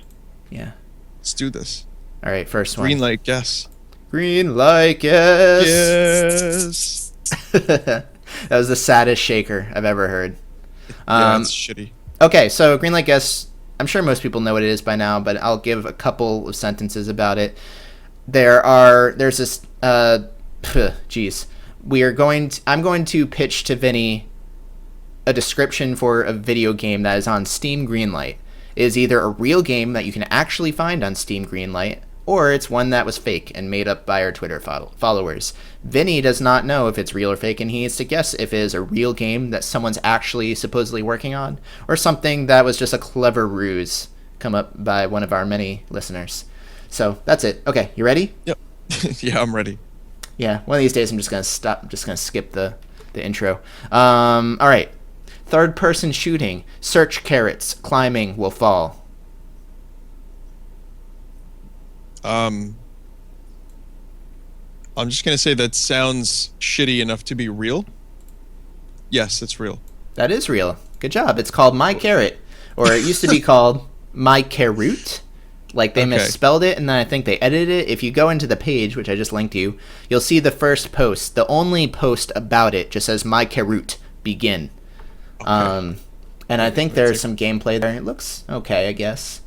Yeah. Let's do this. All right, first one. Greenlight Guess. Greenlight Guess. Yes. That was the saddest shaker I've ever heard. Yeah, it's shitty. Okay, so Greenlight Guess, I'm sure most people know what it is by now, but I'll give a couple of sentences about it. There's this, I'm going to pitch to Vinny a description for a video game that is on Steam Greenlight. It is either a real game that you can actually find on Steam Greenlight, or it's one that was fake and made up by our Twitter followers. Vinny does not know if it's real or fake, and he needs to guess if it is a real game that someone's actually supposedly working on, or something that was just a clever ruse come up by one of our many listeners. So that's it. Okay, you ready? Yep. Yeah, I'm ready. Yeah, one of these days I'm just gonna skip the intro. All right. Third person shooting. Search carrots. Climbing will fall. I'm just gonna say that sounds shitty enough to be real. Yes, it's real. That is real. Good job. It's called My Carrot, or it used to be called My Carrot. Like they misspelled it, and then I think they edited it. If you go into the page, which I just linked you, you'll see the first post. The only post about it just says My Carrot begin. Okay. And I Maybe think it's gonna there's take- some gameplay there. It looks okay, I guess.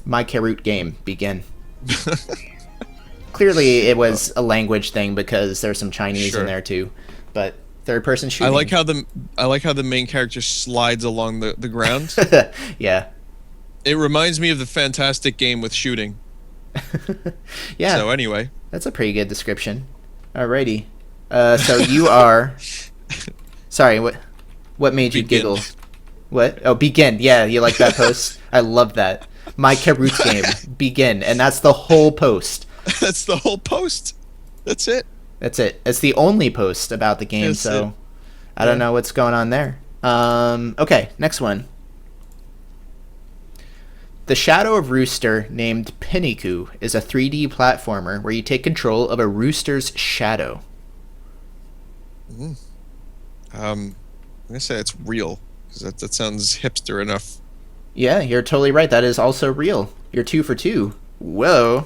My Karut game, begin. Clearly, it was a language thing because there's some Chinese Sure. in there too. But third-person I shooting. like how the main character slides along the ground. Yeah. It reminds me of the fantastic game with shooting. Yeah. So anyway, That's a pretty good description. Alrighty. So you are. Sorry. What made you Begin. giggle? What? Oh, begin. Yeah, you like that post? I love that. My Karut game. Begin, and that's the whole post. that's the whole post. That's it. That's it. It's the only post about the game. That's So it. I don't Yeah. know what's going on there. Okay. Next one. The Shadow of Rooster, named Pinniku, is a 3D platformer where you take control of a rooster's shadow. I'm gonna say it's real because that sounds hipster enough. Yeah, you're totally right. That is also real. You're 2 for 2. Whoa.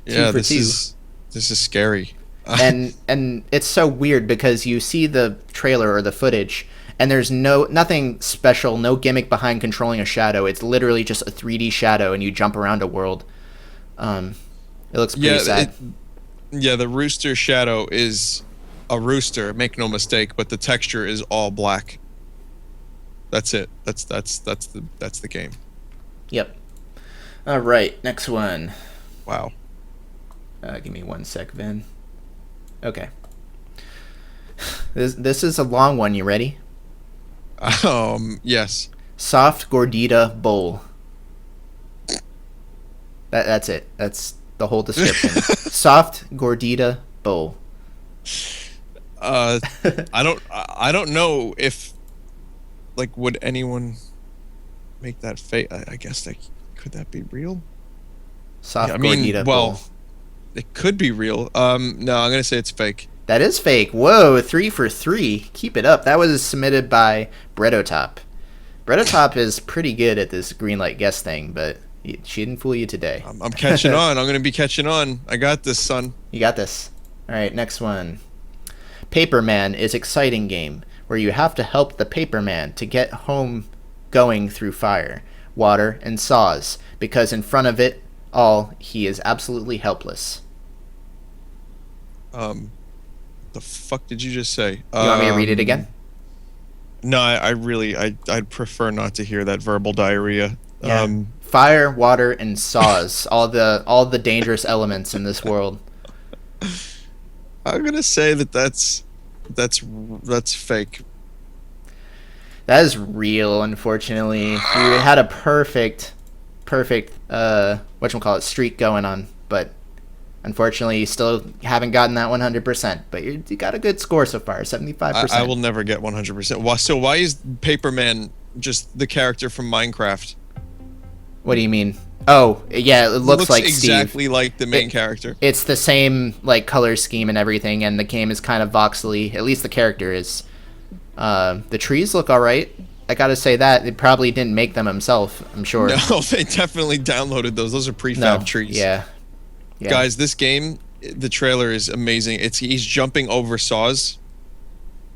Yeah, for this two. is scary. And it's so weird because you see the trailer or the footage and there's nothing special, no gimmick behind controlling a shadow. It's literally just a 3D shadow and you jump around a world. It looks pretty sad. The rooster shadow is a rooster. Make no mistake, but the texture is all black. That's it. That's the game. Yep. All right, next one. Wow. Give me 1 sec, Vin. Okay. This is a long one. You ready? Yes. Soft gordita bowl. That's it. That's the whole description. Soft gordita bowl. I don't know if, like, would anyone make that fake? I guess could that be real? Soft I mean, gordita well, bowl. it could be real. No, I'm gonna say it's fake. That is fake. Whoa, 3 for 3. Keep it up. That was submitted by Breadotop. Breadotop is pretty good at this Greenlight Guess thing, but she didn't fool you today. I'm catching on. I'm gonna be catching on. I got this, son. You got this. All right, next one. Paperman is exciting game where you have to help the paperman to get home going through fire, water, and saws because in front of it all he is absolutely helpless. The fuck did you just say? You want me to read it again? No, I'd prefer not to hear that verbal diarrhea. Yeah. Fire, water, and saws. all the dangerous elements in this world. I'm gonna say that's fake. That is real, unfortunately. We had a perfect whatchamacallit streak going on, but unfortunately you still haven't gotten that 100%, but you got a good score so far, 75%. I will never get 100%. So why is Paperman just the character from Minecraft? What do you mean? Oh, yeah, it looks like exactly Steve. like the main character. It's the same like color scheme and everything, and the game is kind of voxely. At least the character is. The trees look all right. I gotta say that it probably didn't make them himself. I'm sure. No, they definitely downloaded those. Those are prefab trees. Yeah. Guys, this game, the trailer is amazing. He's jumping over saws,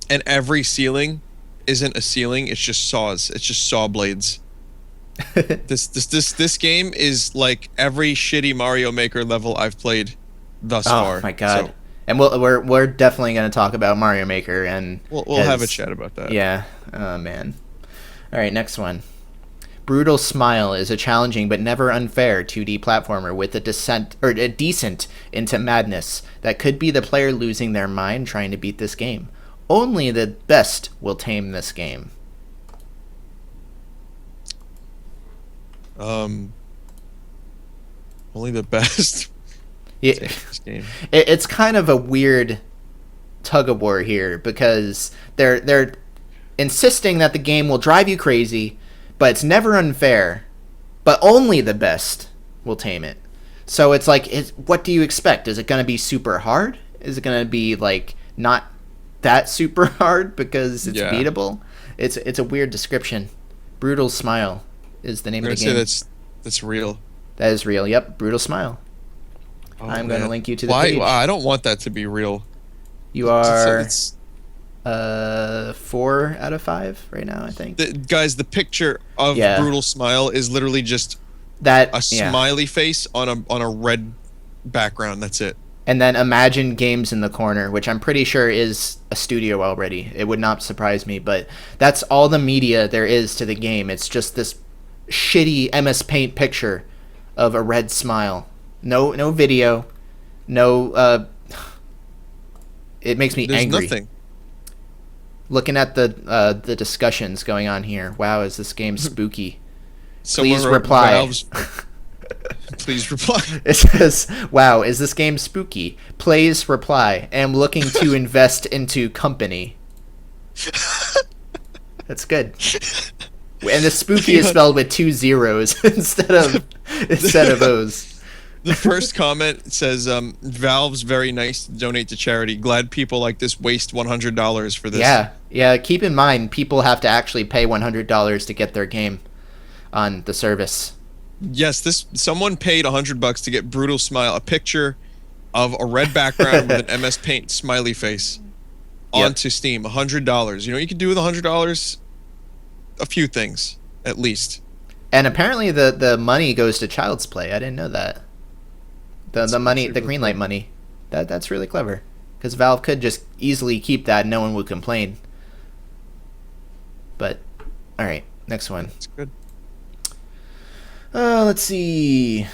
and every ceiling isn't a ceiling. It's just saws. It's just saw blades. This game is like every shitty Mario Maker level I've played thus far. Oh my god! So And we're definitely gonna talk about Mario Maker, and we'll have a chat about that. Yeah. Oh man. All right, next one. Brutal Smile is a challenging but never unfair 2D platformer with a descent into madness that could be the player losing their mind trying to beat this game. Only the best will tame this game. Only the best. Yeah, This game. it's kind of a weird tug of war here because they're insisting that the game will drive you crazy, but it's never unfair. But only the best will tame it. So it's like, what do you expect? Is it going to be super hard? Is it going to be like not that super hard because it's beatable? It's a weird description. Brutal Smile is the name of the game. I'm gonna say that's real. That is real. Yep, Brutal Smile. Oh, I'm going to link you to the Why? page. I don't want that to be real. You are. 4 out of 5 right now, I think. Guys, the picture of Yeah. Brutal Smile is literally just That a yeah. smiley face on a red background. That's it. And then Imagine Games in the corner, which I'm pretty sure is a studio already. It would not surprise me, but that's all the media there is to the game. It's just this shitty MS Paint picture of a red smile. No video. No it makes me There's angry. nothing. Looking at the discussions going on here. Wow, is this game spooky? Someone Please wrote reply. Valve's- Please reply. It says, "Wow, is this game spooky? Please reply. Am looking to invest into company." That's good. And the spooky is spelled with 2 zeros instead of O's. The first comment says, "Valve's very nice to donate to charity. Glad people like this waste $100 for this." Yeah. Keep in mind, people have to actually pay $100 to get their game on the service. Yes, someone paid $100 to get Brutal Smile, a picture of a red background with an MS Paint smiley face, onto Steam. $100. You know what you can do with $100? A few things, at least. And apparently the money goes to Child's Play. I didn't know that. The money, the Greenlight money. That's really clever. Because Valve could just easily keep that and no one would complain. But, alright, next one. It's good. Let's see.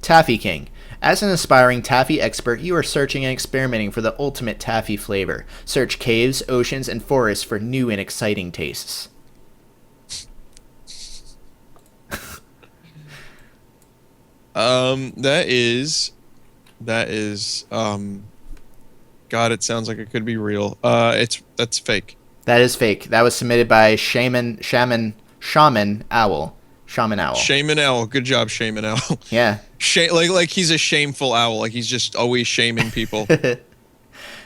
Taffy King. As an aspiring taffy expert, you are searching and experimenting for the ultimate taffy flavor. Search caves, oceans, and forests for new and exciting tastes. That is God, it sounds like it could be real. That's fake. That is fake. That was submitted by Shaman Owl. Shaman Owl. Shaman Owl. Good job, Shaman Owl. Yeah. Like he's a shameful owl. Like he's just always shaming people.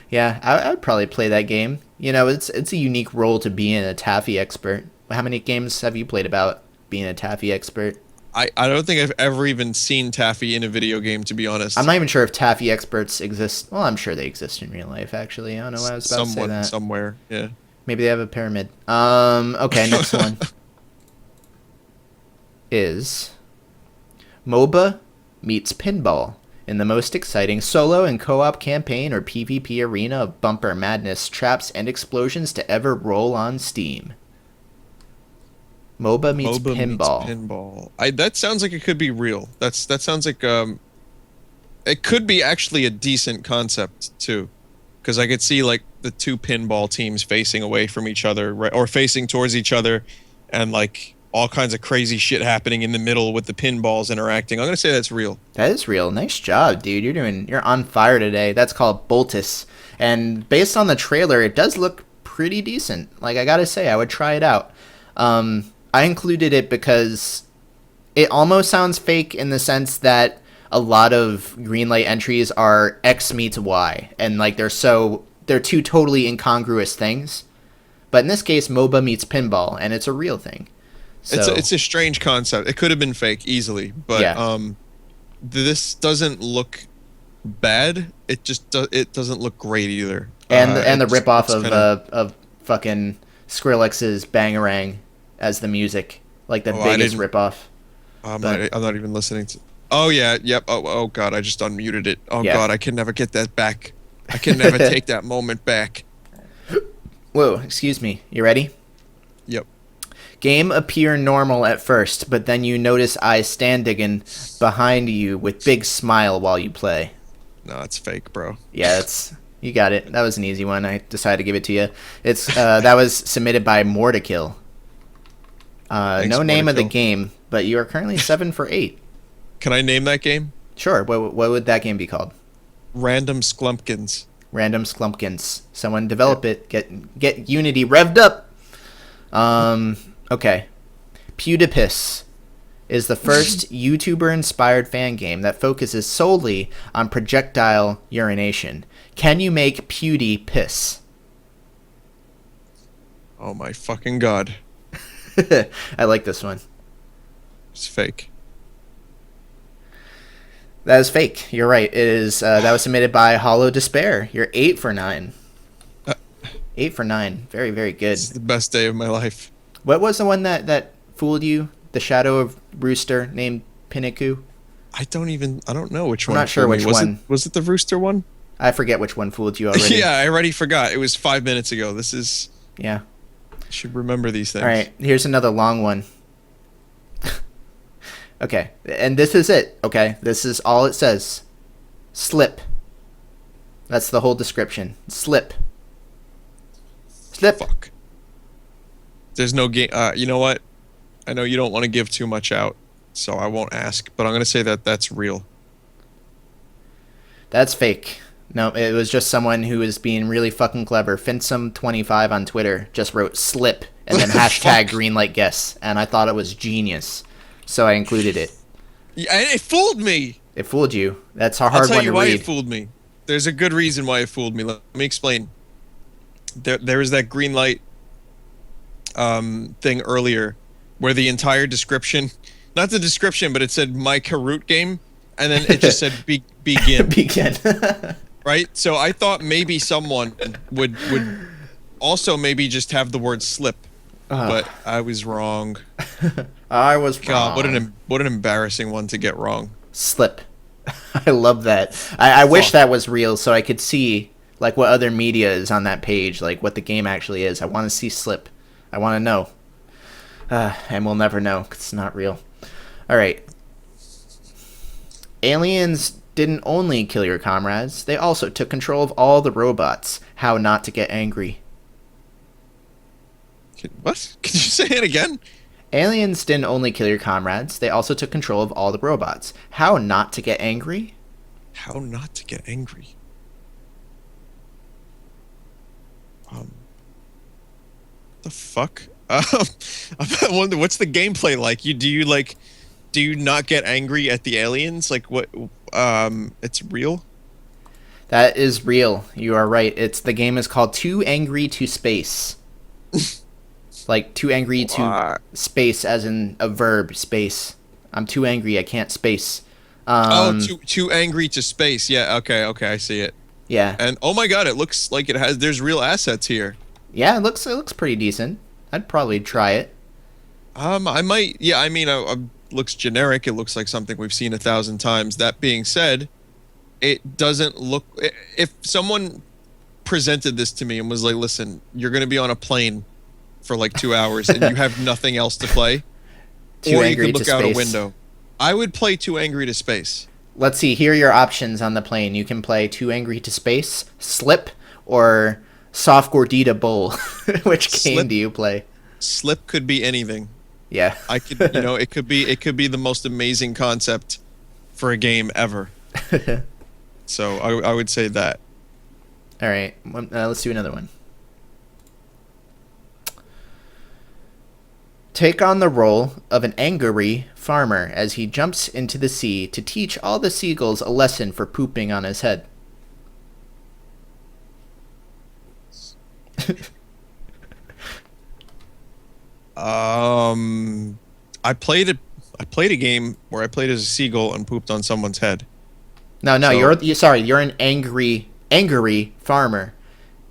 Yeah, I would probably play that game. You know, it's a unique role to be in, a taffy expert. How many games have you played about being a taffy expert? I don't think I've ever even seen taffy in a video game, to be honest. I'm not even sure if taffy experts exist. Well, I'm sure they exist in real life, actually. I don't know why I was about to say that. Somewhere, yeah. Maybe they have a pyramid. Okay, next one is MOBA meets pinball in the most exciting solo and co-op campaign or PvP arena of bumper madness, traps, and explosions to ever roll on Steam. MOBA meets pinball. That sounds like it could be real. That sounds like it could be actually a decent concept too, because I could see like the two pinball teams facing away from each other, right, or facing towards each other, and like all kinds of crazy shit happening in the middle with the pinballs interacting. I'm gonna say that's real. That is real. Nice job, dude. You're on fire today. That's called Boltus. And based on the trailer, it does look pretty decent. Like, I gotta say, I would try it out. I included it because it almost sounds fake in the sense that a lot of Greenlight entries are X meets Y, and like they're two totally incongruous things. But in this case, MOBA meets pinball, and it's a real thing. So, It's a strange concept. It could have been fake easily, but Yeah. This doesn't look bad. It just it doesn't look great either. and the It's ripoff kinda- of fucking Skrillex's Bangarang as the music, like the I biggest didn't- ripoff. I'm not even listening to. Oh yeah, yep. Oh god, I just unmuted it. Oh Yeah. god, I can never get that back. I can never take that moment back. Whoa, excuse me. You ready? Yep. Game appear normal at first, but then you notice eyes standing behind you with big smile while you play. No, it's fake, bro. Yeah, you got it. That was an easy one. I decided to give it to you. It's that was submitted by More to Kill. Thanks, No name of the Mortakill. game, but you are currently 7 for 8. Can I name that game? Sure. What would that game be called? Random Sklumpkins. Random Sklumpkins. Someone develop it. Get Unity revved up. Okay. PewDiePie is the first YouTuber-inspired fan game that focuses solely on projectile urination. Can you make Pewdie piss? Oh my fucking god. I like this one. It's fake. That is fake. You're right. It is. That was submitted by Hollow Despair. You're 8 for 9. 8 for 9. Very, very good. It's the best day of my life. What was the one that fooled you? The shadow of rooster named Piniku? I don't know which I'm one. not sure fooled me. which one. Was it the rooster one? I forget which one fooled you already. Yeah, I already forgot. It was 5 minutes ago. Yeah. I should remember these things. All right, here's another long one. Okay, and this is it, okay? This is all it says. Slip. That's the whole description. Slip. Slip. Fuck. There's no game. You know what? I know you don't want to give too much out, so I won't ask, but I'm going to say that that's real. That's fake. No, it was just someone who was being really fucking clever. Finsome25 on Twitter just wrote slip and then hashtag Greenlight Guess, and I thought it was genius, so I included it. Yeah, it fooled me. It fooled you. That's a hard I'll one tell to you why read. it fooled me. There's a good reason why it fooled me. Let me explain. There was that Greenlight thing earlier where the entire description, not the description, but it said my Karoot game, and then it just said begin. Begin. Right? So I thought maybe someone would also maybe just have the word slip, but I was wrong. I was God, wrong. what an embarrassing one to get wrong. Slip. I love that. I wish that was real so I could see like what other media is on that page, like what the game actually is. I want to see slip. I want to know. And we'll never know 'cause it's not real. All right. Aliens didn't only kill your comrades, they also took control of all the robots. How not to get angry. What? Can you say it again? Aliens didn't only kill your comrades, they also took control of all the robots. How not to get angry? How not to get angry? The fuck? I wonder what's the gameplay like? Do you not get angry at the aliens? Like what? It's real. That is real. You are right. The game is called Too Angry to Space. Like too angry to space, as in a verb, space. I'm too angry. I can't space. Too angry to space. Yeah. Okay. I see it. Yeah. And oh my god, it looks like there's real assets here. Yeah, it looks pretty decent. I'd probably try it. I might. Yeah. I mean, it looks generic. It looks like something we've seen 1,000 times. That being said, it doesn't look. If someone presented this to me and was like, "Listen, you're going to be on a plane for like 2 hours and you have nothing else to play, Too or you Angry could look to out a Space. window," I would play Too Angry to Space. Let's see. Here are your options on the plane. You can play Too Angry to Space, Slip, or Soft Gordita Bowl. Which game Slip. do you play? Slip could be anything. Yeah. I could, it could be the most amazing concept for a game ever. So I would say that. All right. Let's do another one. Take on the role of an angry farmer as he jumps into the sea to teach all the seagulls a lesson for pooping on his head. I played a game where I played as a seagull and pooped on someone's head. No, So- you're an angry farmer,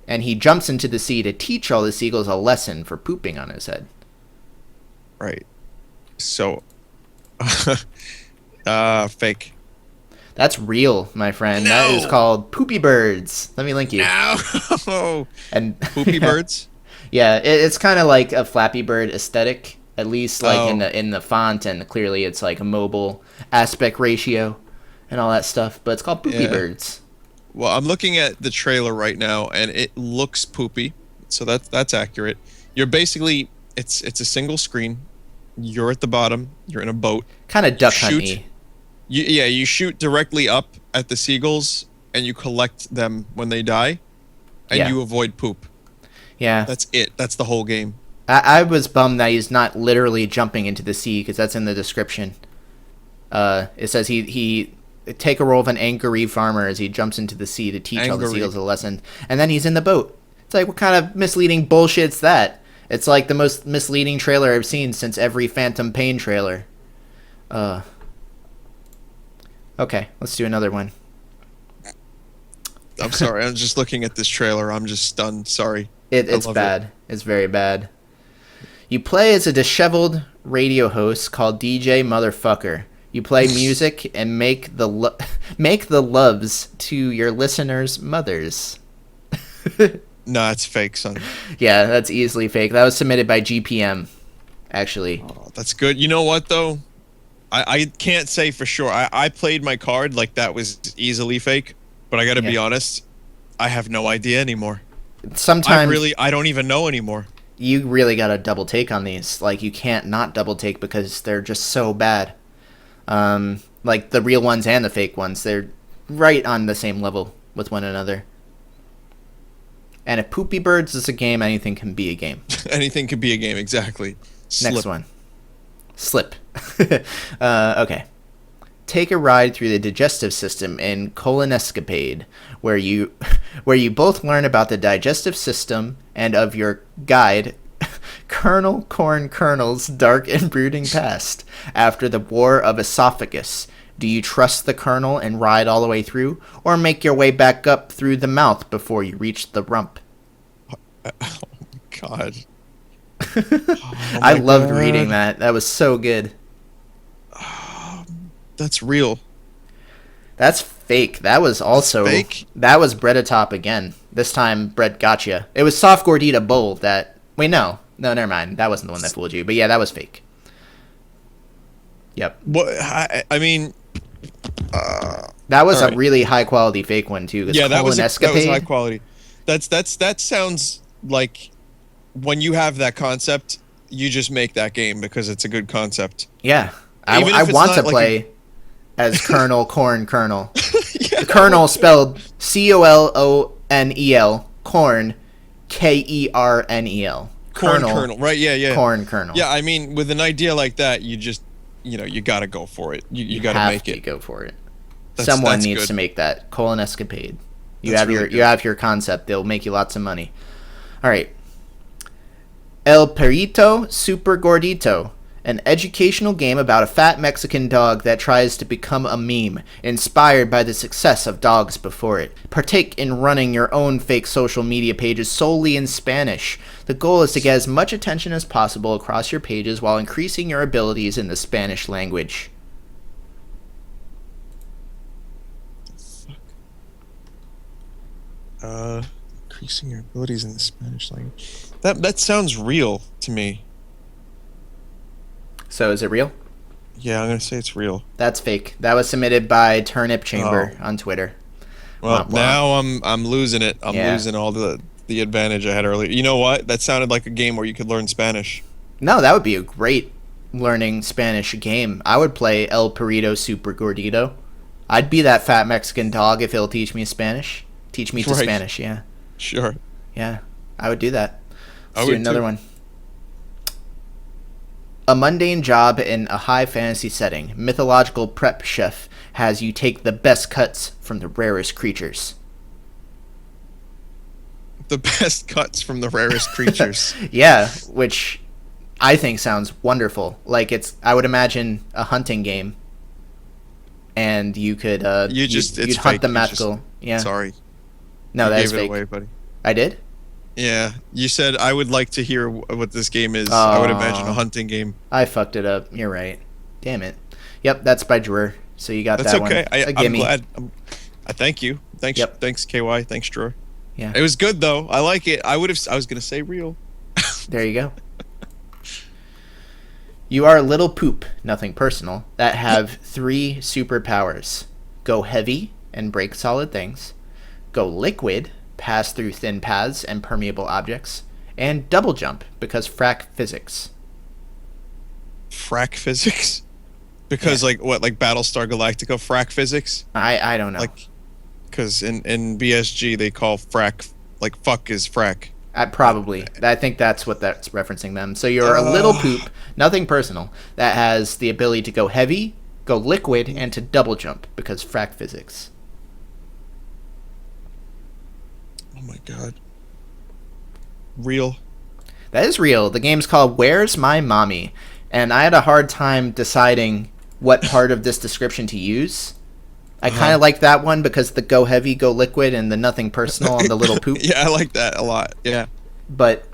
and he jumps into the sea to teach all the seagulls a lesson for pooping on his head. Right. So, fake. That's real, my friend. That is No. called Poopy Birds. Let me link you. No. And Poopy birds. Yeah, it's kind of like a Flappy Bird aesthetic, at least like Oh. in the font, and clearly it's like a mobile aspect ratio and all that stuff. But it's called Poopy Yeah. Birds. Well, I'm looking at the trailer right now, and it looks poopy. So that's accurate. You're basically it's a single screen. You're at the bottom. You're in a boat. Kind of duck Shoot. hunty. You shoot directly up at the seagulls, and you collect them when they die, and Yeah. you avoid poop. Yeah, That's it. That's the whole game. I was bummed that he's not literally jumping into the sea because that's in the description. It says he take a role of an angry farmer as he jumps into the sea to teach all the Angry. seagulls a lesson, and then he's in the boat. It's like, what kind of misleading bullshit's that? It's like the most misleading trailer I've seen since every Phantom Pain trailer. Okay, let's do another one. I'm sorry. I'm just looking at this trailer. I'm just stunned. Sorry. It's love it. bad. It's very bad. You play as a disheveled radio host called DJ Motherfucker. You play music and make the loves to your listeners' mothers. Nah, it's fake, son. Yeah, that's easily fake. That was submitted by GPM, actually. Oh, that's good. You know what though? I can't say for sure. I played my card like that was easily fake, but I got to be Yeah. honest. I have no idea anymore. Sometimes I don't even know anymore. you really got to double take on these. Like, you can't not double take because they're just so bad. Like the real ones and the fake ones, they're right on the same level with one another. And if Poopy Birds is a game, anything can be a game. Anything could be a game, exactly. Next one. Slip. Okay. Take a ride through the digestive system in Colonescapade, where you both learn about the digestive system and of your guide, Colonel Corn Colonel's dark and brooding past after the War of Esophagus. Do you trust the Colonel and ride all the way through, or make your way back up through the mouth before you reach the rump? Oh God. I loved reading that. That was so good. That's real. That's fake. That was also fake? That was Bread Atop again. This time Bread gotcha. It was Soft Gordita Bowl that. Wait, no, never mind. That wasn't the one that fooled you. But yeah, that was fake. Yep. What? I mean. That was all a right. really high quality fake one too. Yeah, that was Escapade. high quality. That sounds like when you have that concept, you just make that game because it's a good concept. Yeah, Even I if it's want to not like play as Colonel Corn Colonel. Yeah, The Colonel spelled Colonel, Corn, Kernel. Colonel. Right? Yeah. Corn Colonel. Yeah, I mean, with an idea like that, you just, you got to go for it. You got to have make to it. go for it. That's- Someone that's needs good. to make that colon escapade. You That's have really your good. you have your concept. They'll make you lots of money. All right. El Perito Super Gordito, an educational game about a fat Mexican dog that tries to become a meme, inspired by the success of dogs before it. Partake in running your own fake social media pages solely in Spanish. The goal is to get as much attention as possible across your pages while increasing your abilities in the Spanish language. Increasing your abilities in the Spanish language. That sounds real to me. So is it real? Yeah, I'm gonna say it's real. That's fake. That was submitted by Turnip Chamber on Twitter. Well, Womp womp. now I'm losing it. I'm Yeah. losing all the advantage I had earlier. You know what? That sounded like a game where you could learn Spanish. No, that would be a great learning Spanish game. I would play El Perito Super Gordito. I'd be that fat Mexican dog if it'll teach me Spanish. Teach me to Right. Spanish, yeah. Sure. Yeah, I would do that. I Let's do would another too. one. A mundane job in a high fantasy setting. Mythological prep chef has you take the best cuts from the rarest creatures. The best cuts from the rarest creatures. Yeah, which I think sounds wonderful. Like I would imagine a hunting game, and you could You just you'd it's hunt fake. the You magical. Yeah, Sorry. no, You that's gave it fake. away, buddy. I did. Yeah, you said I would like to hear what this game is. I would imagine Aw. a hunting game. I fucked it up. You're right. Damn it. Yep, that's by Drewer. So you got That's that okay. one. A I'm gimme. glad. I thank you. Thanks. Yep. Thanks, KY. Thanks, Drew. Yeah. It was good though. I like it. I was gonna say real. There you go. You are a little poop, nothing personal, that have 3 superpowers. Go heavy and break solid things. Go liquid, pass through thin paths and permeable objects. And double jump, because frack physics. Frack physics. Because like what? Like Battlestar Galactica frack physics. I don't know. Like, because in BSG they call frack like fuck is frack. Probably. I think that's what that's referencing them. So you're a little poop, nothing personal, that has the ability to go heavy, go liquid, and to double jump, because frack physics. Oh my god. Real. That is real. The game's called Where's My Mommy? And I had a hard time deciding what part of this description to use. I kind of like that one because the go heavy, go liquid, and the nothing personal on the little poop. Yeah, I like that a lot. Yeah. But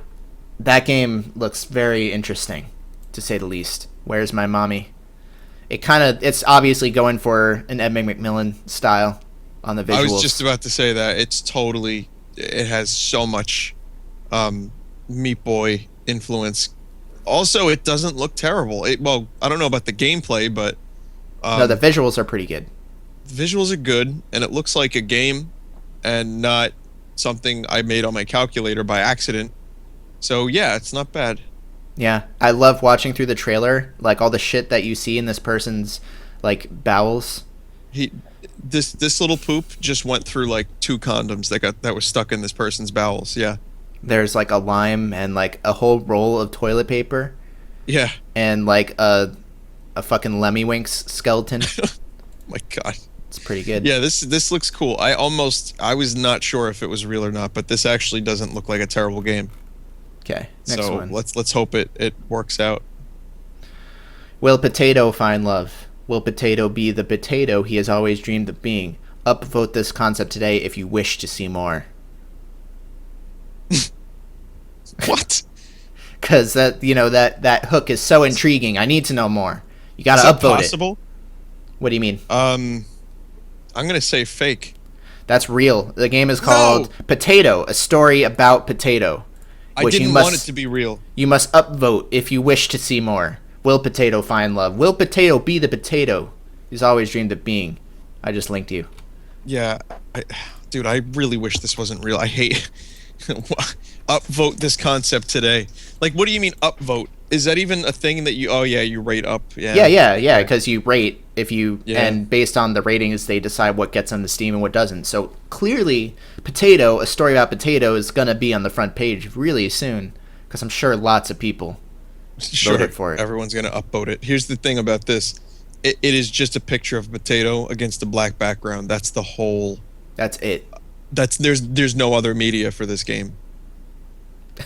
that game looks very interesting, to say the least. Where's My Mommy? It's obviously going for an Ed McMillan style on the visuals. I was just about to say that it has so much Meat Boy influence. Also, it doesn't look terrible. Well, I don't know about the gameplay, but no, the visuals are pretty good. the visuals are good, and it looks like a game and not something I made on my calculator by accident. So yeah, it's not bad. Yeah, I love watching through the trailer, like all the shit that you see in this person's like bowels. This little poop just went through like 2 condoms that was stuck in this person's bowels. Yeah. There's like a lime and like a whole roll of toilet paper Yeah. and like a fucking Lemmywinks skeleton. My God. It's pretty good. Yeah, this looks cool. I was not sure if it was real or not, but this actually doesn't look like a terrible game. Okay, next So one. let's hope it works out. Will Potato find love? Will Potato be the potato he has always dreamed of being? Upvote this concept today if you wish to see more. What? Because that hook is so intriguing. I need to know more. You gotta Is that upvote possible? it. What do you mean? I'm gonna say fake. That's real. The game is called Potato, a story about potato. I didn't want it to be real. You must upvote if you wish to see more. Will Potato find love? Will Potato be the potato he's always dreamed of being? I just linked you. Yeah, dude, I really wish this wasn't real. I hate upvote this concept today. Like, what do you mean upvote? Is that even a thing that you? Oh yeah, you rate up. Yeah. Yeah. Because you rate Yeah. and based on the ratings, they decide what gets on the Steam and what doesn't. So clearly, Potato, a story about potato, is gonna be on the front page really soon. Because I'm sure lots of people voted for it. Everyone's gonna upvote it. Here's the thing about this: it is just a picture of a potato against a black background. That's the whole. That's it. There's no other media for this game.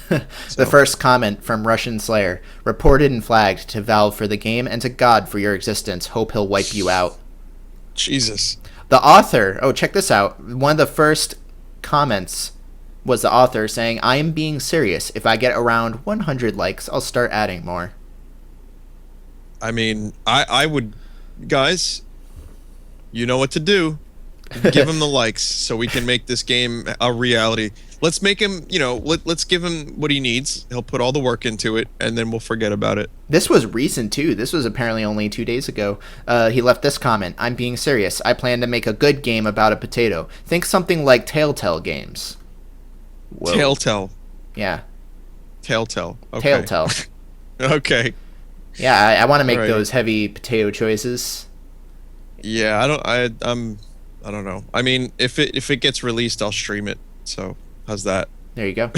The first comment from Russian Slayer: reported and flagged to Valve for the game and to God for your existence. Hope he'll wipe you out. Jesus. The author, check this out. One of the first comments was the author saying, I am being serious. If I get around 100 likes, I'll start adding more. I mean, I would, guys, you know what to do. Give him the likes so we can make this game a reality. Let's make him, let's give him what he needs. He'll put all the work into it, and then we'll forget about it. This was recent, too. This was apparently only 2 days ago. He left this comment. I'm being serious. I plan to make a good game about a potato. Think something like Telltale games. Whoa. Telltale. Yeah. Telltale. Okay. Telltale. Okay. Yeah, I want to make Alright. those heavy potato choices. Yeah, I don't know. I mean, if it gets released, I'll stream it. So, how's that? There you go.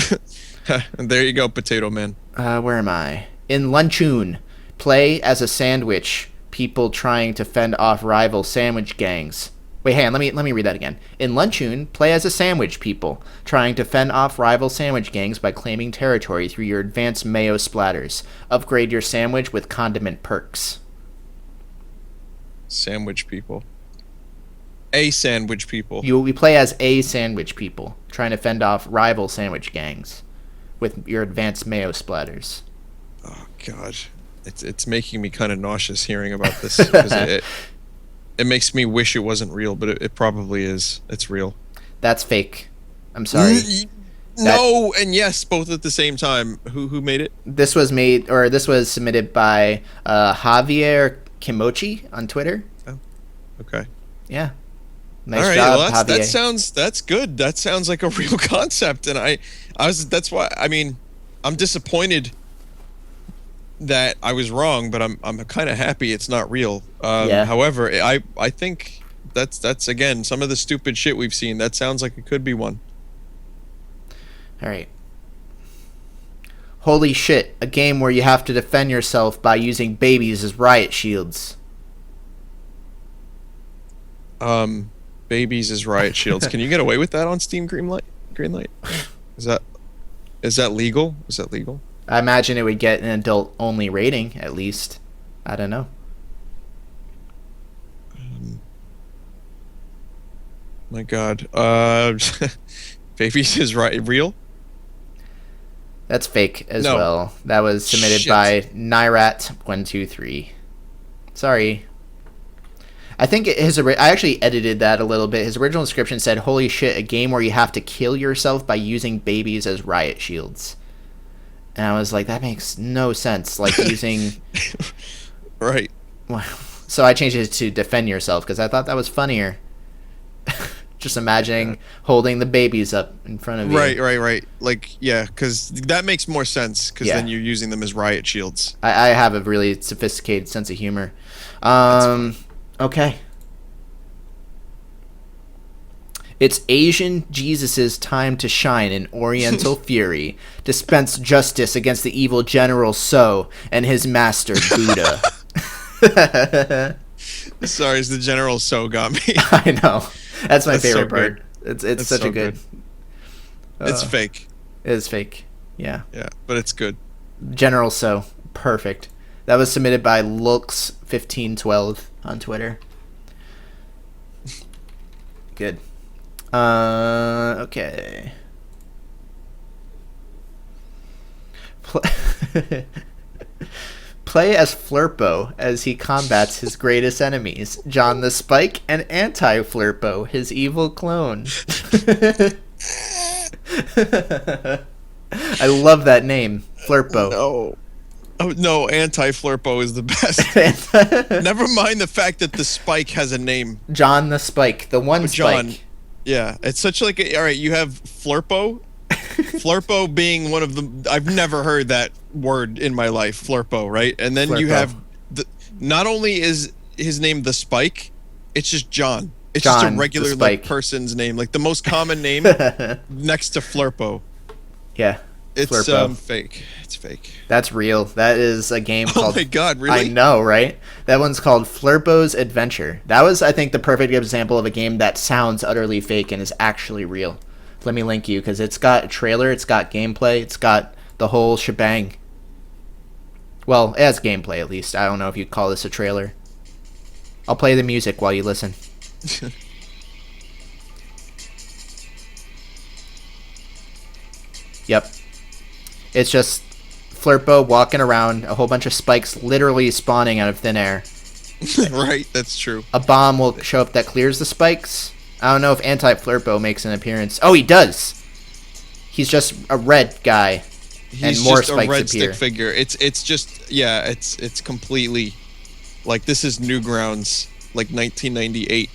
And there you go, Potato Man. Where am I? In Lunchoon, play as a sandwich. People trying to fend off rival sandwich gangs. Wait, hang on. Let me read that again. In Lunchoon, play as a sandwich people trying to fend off rival sandwich gangs by claiming territory through your advanced mayo splatters. Upgrade your sandwich with condiment perks. Sandwich people. A sandwich people. We play as a sandwich people trying to fend off rival sandwich gangs with your advanced mayo splatters. Oh God, it's making me kind of nauseous hearing about this. 'Cause it makes me wish it wasn't real, but it probably is. It's real. That's fake. I'm sorry. No and yes, both at the same time. Who made it? This was submitted by Javier Kimochi on Twitter. Oh, okay. Yeah. Nice All right, job, well, Javier. that's good. That sounds like a real concept, and that's why I'm disappointed that I was wrong, but I'm kind of happy it's not real. Yeah. However, I think that's again some of the stupid shit we've seen. That sounds like it could be one. All right. Holy shit, a game where you have to defend yourself by using babies as riot shields. Babies as riot shields. Can you get away with that on Steam Greenlight? Is that legal? Is that legal? I imagine it would get an adult-only rating, at least. I don't know. My God. Babies is real? That's fake as No. well. That was submitted Shit. by Nyrat123. Sorry. I think I actually edited that a little bit. His original description said, "Holy shit, a game where you have to kill yourself by using babies as riot shields." And I was like, that makes no sense. Like using... Right. So I changed it to defend yourself because I thought that was funnier. Just imagining holding the babies up in front of you. Right. Like, yeah, because that makes more sense, because then you're using them as riot shields. I have a really sophisticated sense of humor. Okay. It's Asian Jesus' time to shine in Oriental fury. Dispense justice against the evil General So and his master Buddha. Sorry, it's the General So got me. I know. That's my That's so favorite part. good. It's such so a good. It's fake. It is fake. Yeah. Yeah, but it's good. General So. Perfect. That was submitted by Looks1512 on Twitter. Good. Okay. Play as Flurpo as he combats his greatest enemies, John the Spike and Anti-Flurpo, his evil clone. I love that name, Flurpo. No. Oh, no, Anti-Flurpo is the best. Never mind the fact that the Spike has a name. John the Spike, the one John. Spike. Yeah, it's such like all right, you have Flurpo. Flurpo being one of the... I've never heard that word in my life, Flurpo, right? And then you Flurpo. have... Not only is his name the Spike, it's just John. It's John, just a the regular Spike. like person's name. Like the most common name next to Flurpo. Yeah. It's Flurpo. fake. It's fake. That's real. That is a game Oh called... my god, really? I know, right? That one's called Flurpo's Adventure. That was, I think, the perfect example of a game that sounds utterly fake and is actually real. Let me link you, because it's got a trailer, it's got gameplay, it's got the whole shebang. Well, it has gameplay, at least. I don't know if you'd call this a trailer. I'll play the music while you listen. Yep. It's just Flurpo walking around, a whole bunch of spikes literally spawning out of thin air. Right, that's true. A bomb will show up that clears the spikes. I don't know if Anti-Flurpo makes an appearance. Oh, he does! He's just a red guy. He's and more just a spikes red appear. stick figure. It's just it's completely like this is Newgrounds like 1998.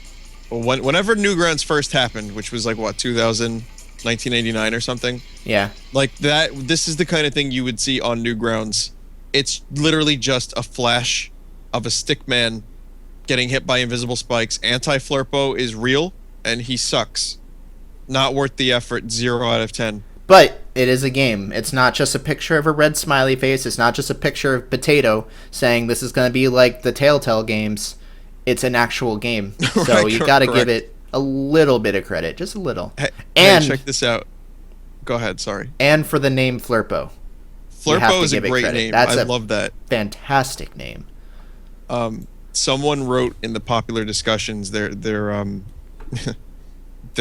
Whenever Newgrounds first happened, which was like what 1999 or something. Yeah. Like that. This is the kind of thing you would see on Newgrounds. It's literally just a flash of a stick man getting hit by invisible spikes. Anti-Flurpo is real and he sucks. Not worth the effort. 0 out of 10. But it is a game. It's not just a picture of a red smiley face. It's not just a picture of Potato saying this is going to be like the Telltale games. It's an actual game. So Right, you got to correct. give it a little bit of credit. Just a little. Hey, And- check this out. Go ahead. Sorry. And for the name Flurpo. You have Flurpo to is a give it great credit. name. That's I a- love that. Fantastic name. Someone wrote in the popular discussions their their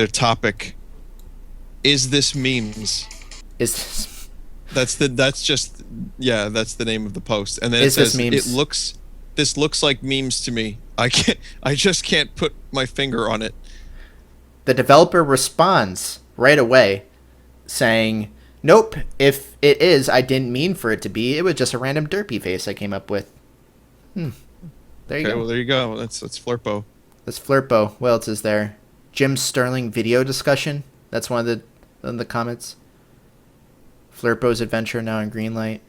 topic. Is this memes? Is this... That's the name of the post. And then Is it this says memes? this looks like memes to me. I just can't put my finger on it. The developer responds right away saying, "Nope, if it is, I didn't mean for it to be. It was just a random derpy face I came up with." There you Okay, go. well there you go. That's Flurpo. That's Flurpo. What else is there? Jim Sterling video discussion. That's one of the comments. Flurpo's Adventure now in Greenlight.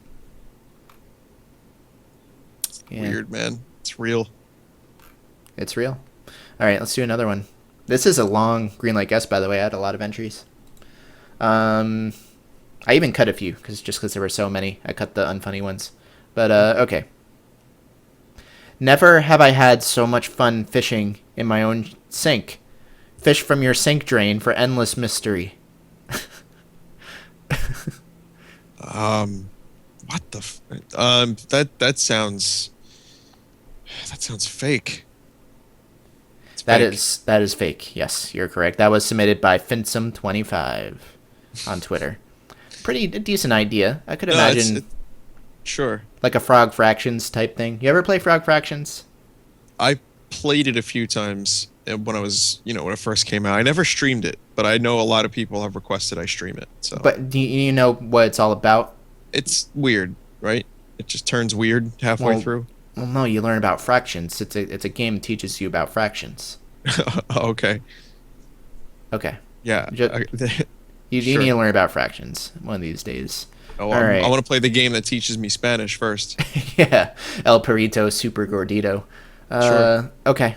Yeah, Weird, man. It's real. it's real. All right, let's do another one. This is a long Greenlight Guess, by the way. I had a lot of entries. I even cut a few because there were so many. I cut the unfunny ones. But okay. Never have I had so much fun fishing in my own sink. Fish from your sink drain for endless mystery. What the that sounds fake. It's That fake. is fake. Yes, you're correct. That was submitted by Finsum25 on Twitter. pretty decent idea. I could No, imagine sure. like a Frog Fractions type thing. You ever play Frog Fractions? I played it a few times when I was, when it first came out. I never streamed it, but I know a lot of people have requested I stream it. So, But do you know what it's all about? it's weird, right? It just turns weird halfway Well, through. Well, no, you learn about fractions. It's a game that teaches you about fractions. Okay. Okay. Yeah. You Sure. need to learn about fractions one of these days. Oh, All right. I want to play the game that teaches me Spanish first. Yeah. El Perito Super Gordito. Sure. Okay.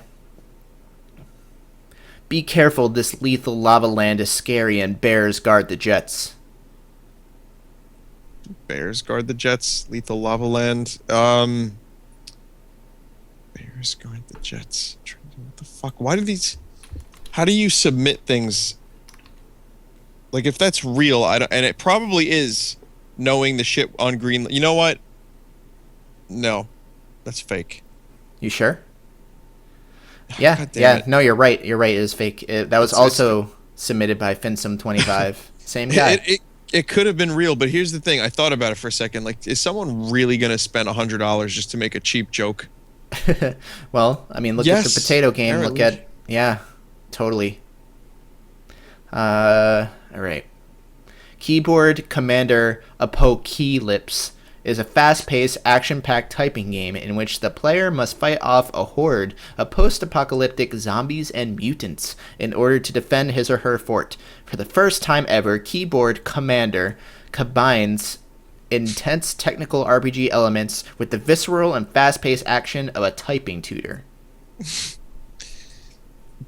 Be careful, this lethal lava land is scary and bears guard the jets. Bears guard the jets. Lethal lava land. Bears guard the jets. What the fuck? Why do these? How do you submit things? Like, if that's real, I don't, and it probably is. Knowing the shit on Greenlight. You know what? No, that's fake. You sure? Yeah, God damn yeah. it. No, you're right. You're right. It is fake. That was It's- also submitted by Finsum25. Same guy. It could have been real, but here's the thing. I thought about it for a second. Like, is someone really gonna spend $100 just to make a cheap joke? Well, I mean, look Yes, at the potato game. apparently. Look at, yeah, totally. All right. Keyboard Commander Apocalypse is a fast-paced, action-packed typing game in which the player must fight off a horde of post-apocalyptic zombies and mutants in order to defend his or her fort. For the first time ever, Keyboard Commander combines intense technical RPG elements with the visceral and fast-paced action of a typing tutor. Do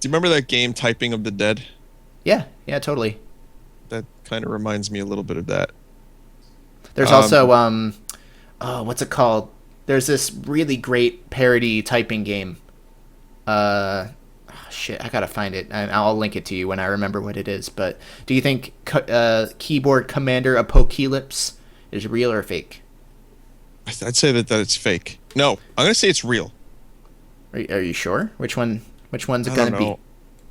you remember that game, Typing of the Dead? Yeah, totally. That kind of reminds me a little bit of that. There's also what's it called? There's this really great parody typing game. Shit, I gotta find it. I'll link it to you when I remember what it is. But do you think Keyboard Commander Apocalypse is real or fake? I'd say that it's fake. No, I'm gonna say it's real. Are you sure? Which one's it I gonna don't be? know.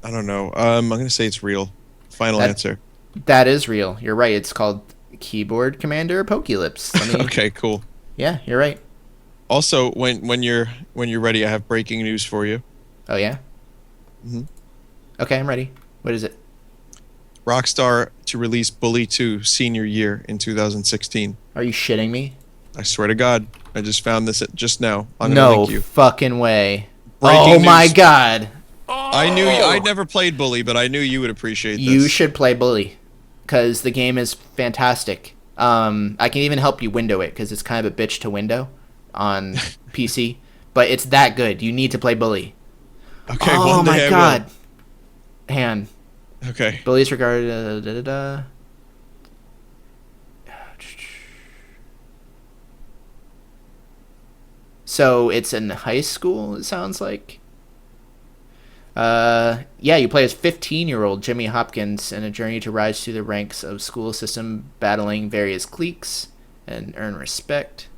I don't know. I'm gonna say it's real. Final answer. That is real. You're right. It's called Keyboard Commander Apocalypse. Okay, cool. Yeah, you're right. Also, when you're ready, I have breaking news for you. Oh yeah. Mhm. Okay, I'm ready. What is it? Rockstar to release Bully 2 senior year in 2016. Are you shitting me? I swear to God, I just found this just now. I'm gonna No link you. fucking way. Breaking Oh my news. god. I knew I'd never played Bully, but I knew you would appreciate this. You should play Bully, because the game is fantastic. I can even help you window it, because it's kind of a bitch to window on PC. But it's that good. You need to play Bully. Okay, Oh one day my I will. god. Han. Okay. Bully's regarded... So it's in high school, it sounds like. Yeah, you play as 15-year-old Jimmy Hopkins in a journey to rise through the ranks of school system, battling various cliques and earn respect.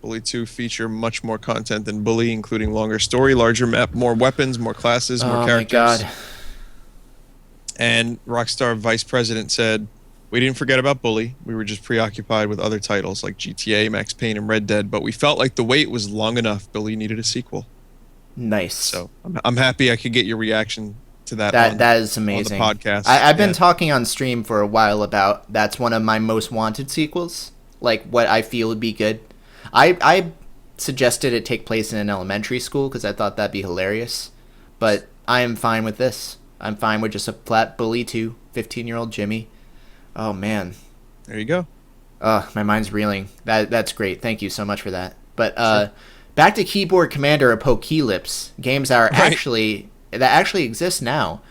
Bully 2 feature much more content than Bully, including longer story, larger map, more weapons, more classes, more Oh my characters. god. And Rockstar Vice President said, "We didn't forget about Bully. We were just preoccupied with other titles like GTA, Max Payne, and Red Dead, but we felt like the wait was long enough. Bully needed a sequel." Nice. So I'm happy I could get your reaction to that. That is amazing. On the podcast. I've been Yeah. talking on stream for a while about that's one of my most wanted sequels. Like what I feel would be good. I suggested it take place in an elementary school because I thought that'd be hilarious. But I am fine with this. I'm fine with just a flat Bully 2, 15-year-old Jimmy. Oh man. There you go. My mind's reeling. That's great. Thank you so much for that. But back to Keyboard Commander Apocalypse. Games that are Right. actually exist now.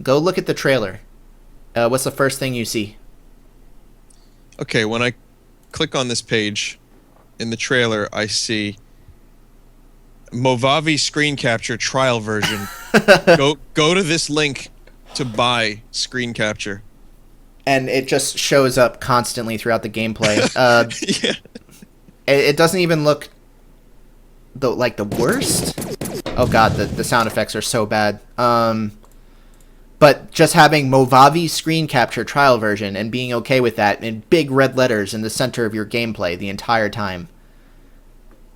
Go look at the trailer. What's the first thing you see? Okay, when I click on this page, in the trailer, I see Movavi screen capture trial version. go to this link to buy screen capture. And it just shows up constantly throughout the gameplay. Yeah. It doesn't even look like the worst. Oh god, the sound effects are so bad. But But just having Movavi screen capture trial version and being okay with that in big red letters in the center of your gameplay the entire time.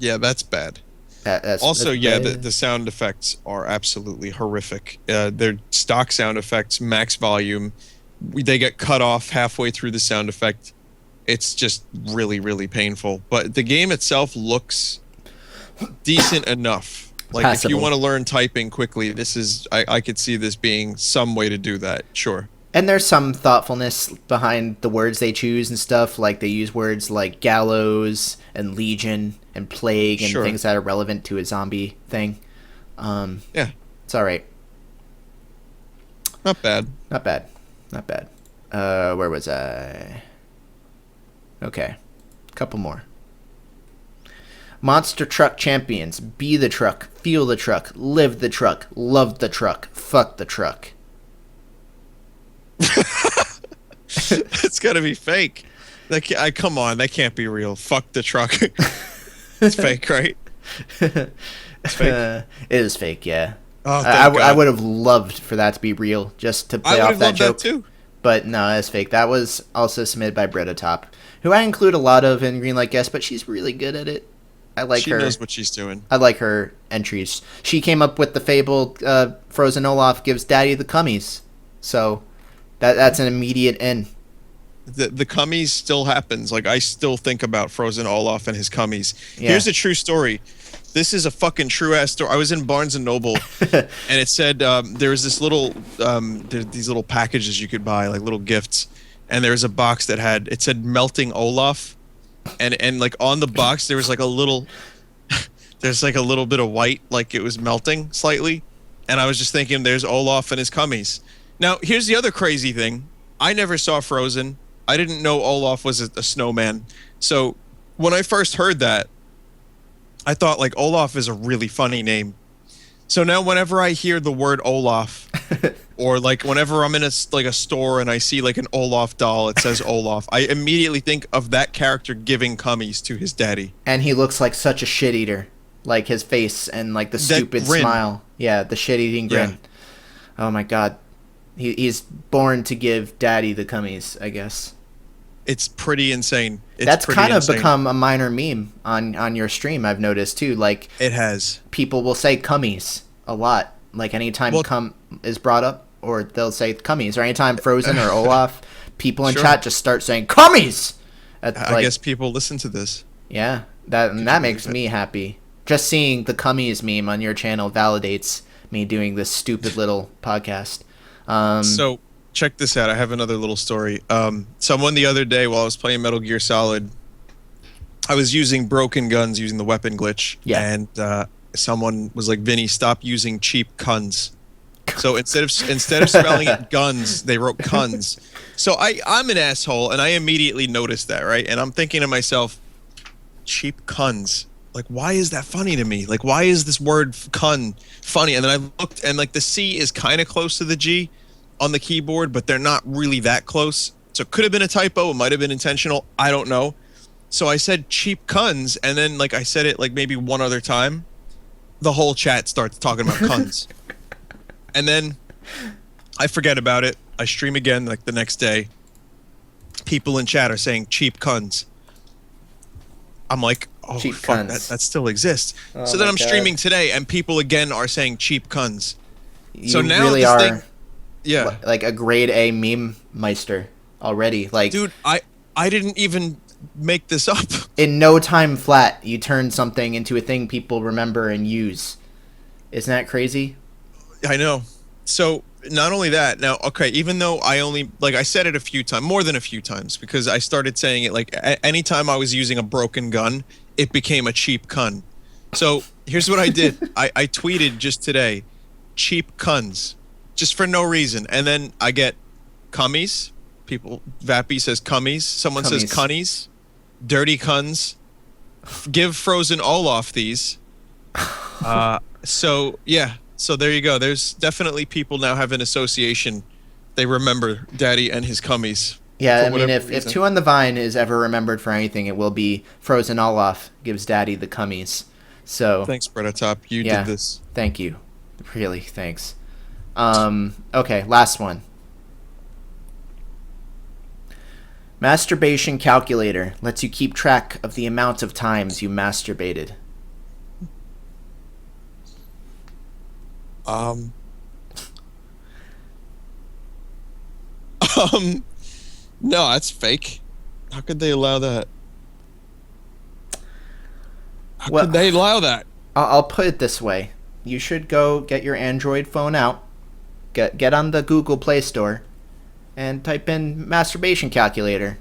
Yeah, that's bad. That's The sound effects are absolutely horrific. They're stock sound effects, max volume. They get cut off halfway through the sound effect. It's just really, really painful. But the game itself looks decent enough. Like, passable. if you want to learn typing quickly, I could see this being some way to do that. Sure. And there's some thoughtfulness behind the words they choose and stuff. Like, they use words like gallows and legion and plague and things that are relevant to a zombie thing. Yeah. It's all right. Not bad. Not bad. Not bad. Where was I? Okay. Couple more. Monster Truck Champions. Be the truck. Feel the truck. Live the truck. Love the truck. Fuck the truck. It's gotta be fake. Come on, that can't be real. Fuck the truck. It's fake, right? It's fake. It is fake, yeah. Oh, I would have loved for that to be real, just to play off that joke. That too. But no, it's fake. That was also submitted by Bretta Top, who I include a lot of in Greenlight Guess, but she's really good at it. I like her. She knows what she's doing. I like her entries. She came up with the fable Frozen Olaf gives Daddy the cummies. So that's an immediate in. The cummies still happens. Like, I still think about Frozen Olaf and his cummies. Yeah. Here's a true story. This is a fucking true ass story. I was in Barnes and Noble, and it said there was this little these little packages you could buy, like little gifts, and there was a box that it said melting Olaf, and like on the box there was like a little there's like a little bit of white, like it was melting slightly, and I was just thinking, there's Olaf and his cummies. Now here's the other crazy thing. I never saw Frozen. I didn't know Olaf was a snowman. So when I first heard that, I thought, like, Olaf is a really funny name. So now whenever I hear the word Olaf, or like whenever I'm in a store and I see like an Olaf doll, it says Olaf, I immediately think of that character giving cummies to his daddy. And he looks like such a shit eater. Like his face and like the stupid smile. Yeah, the shit eating grin. Yeah. Oh my god. He's born to give Daddy the cummies, I guess. It's pretty insane. That's kind of become a minor meme on your stream, I've noticed too. Like, it has. People will say cummies a lot. Like, anytime cum is brought up, or they'll say cummies, or anytime Frozen or Olaf, people in chat just start saying cummies. I guess people listen to this. Yeah, that makes me happy. Just seeing the cummies meme on your channel validates me doing this stupid little podcast. So check this out. I have another little story. Someone the other day while I was playing Metal Gear Solid, I was using broken guns using the weapon glitch. Yeah. And someone was like, Vinny, stop using cheap cuns. So instead of spelling it guns, they wrote cuns. So I'm an asshole, and I immediately noticed that, right? And I'm thinking to myself, cheap cuns. Like, why is that funny to me? Like, why is this word cun funny? And then I looked, and like the C is kind of close to the G on the keyboard, but they're not really that close. So it could have been a typo. It might have been intentional. I don't know. So I said cheap cuns, and then like I said it like maybe one other time. The whole chat starts talking about cuns. And then I forget about it. I stream again like the next day. People in chat are saying cheap cuns. I'm like, oh, cheap fuck, cuns. that still exists. Oh, so then I'm streaming today, and people again are saying cheap cuns. You so now really this are thing, yeah, like a grade A meme meister already. Like, dude, I didn't even make this up. In no time flat, you turn something into a thing people remember and use. Isn't that crazy? I know. So not only that, now, okay, even though I only, like I said it a few times, more than a few times, because I started saying it like anytime I was using a broken gun, it became a cheap cun. So here's what I did. I tweeted just today, cheap cuns, just for no reason. And then I get cummies. People, Vappy says cummies. Someone says cunnies. Dirty cuns. Give Frozen Olaf these. So, yeah. So there you go. There's definitely people now have an association. They remember Daddy and his cummies. Yeah, I mean, if Two on the Vine is ever remembered for anything, it will be Frozen Olaf gives Daddy the cummies. So thanks, Bretta Top. You did this. Thank you. Really, thanks. Okay, last one. Masturbation calculator lets you keep track of the amount of times you masturbated. Um, no, that's fake. How could they allow that? How Well, could they allow that? I'll put it this way. You should go get your Android phone out, get on the Google Play Store, and type in masturbation calculator.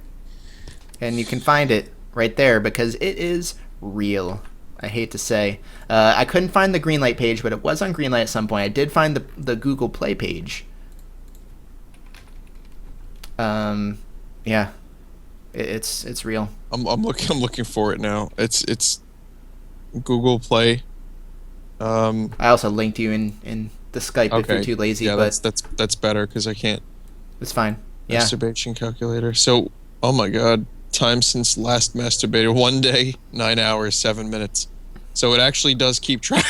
And you can find it right there because it is real. I hate to say. I couldn't find the Greenlight page, but it was on Greenlight at some point. I did find the Google Play page. Yeah. It's real. I'm looking for it now. It's Google Play. I also linked you in the Skype if you're too lazy, yeah, but that's better because I can't. it's fine. Yeah. Masturbation calculator. So, oh my god, time since last masturbated: 1 day, 9 hours, 7 minutes. So it actually does keep track.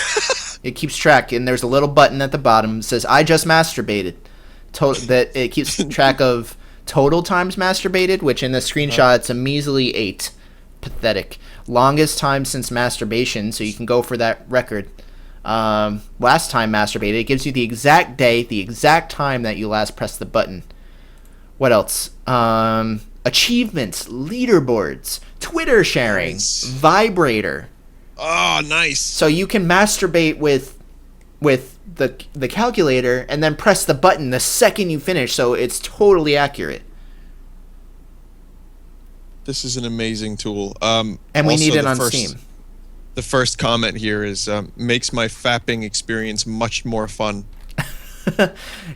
It keeps track, and there's a little button at the bottom that says "I just masturbated." That it keeps track of total times masturbated, which in the screenshot it's a measly 8. Pathetic. Longest time since masturbation, so you can go for that record. Last time masturbated, it gives you the exact day, the exact time that you last pressed the button. What else? Achievements, leaderboards, Twitter sharing, Nice. vibrator. Oh, nice. So you can masturbate with the calculator and then press the button the second you finish, so it's totally accurate. This is an amazing tool. And we Also, need it the on first- Steam. The first comment here is makes my fapping experience much more fun.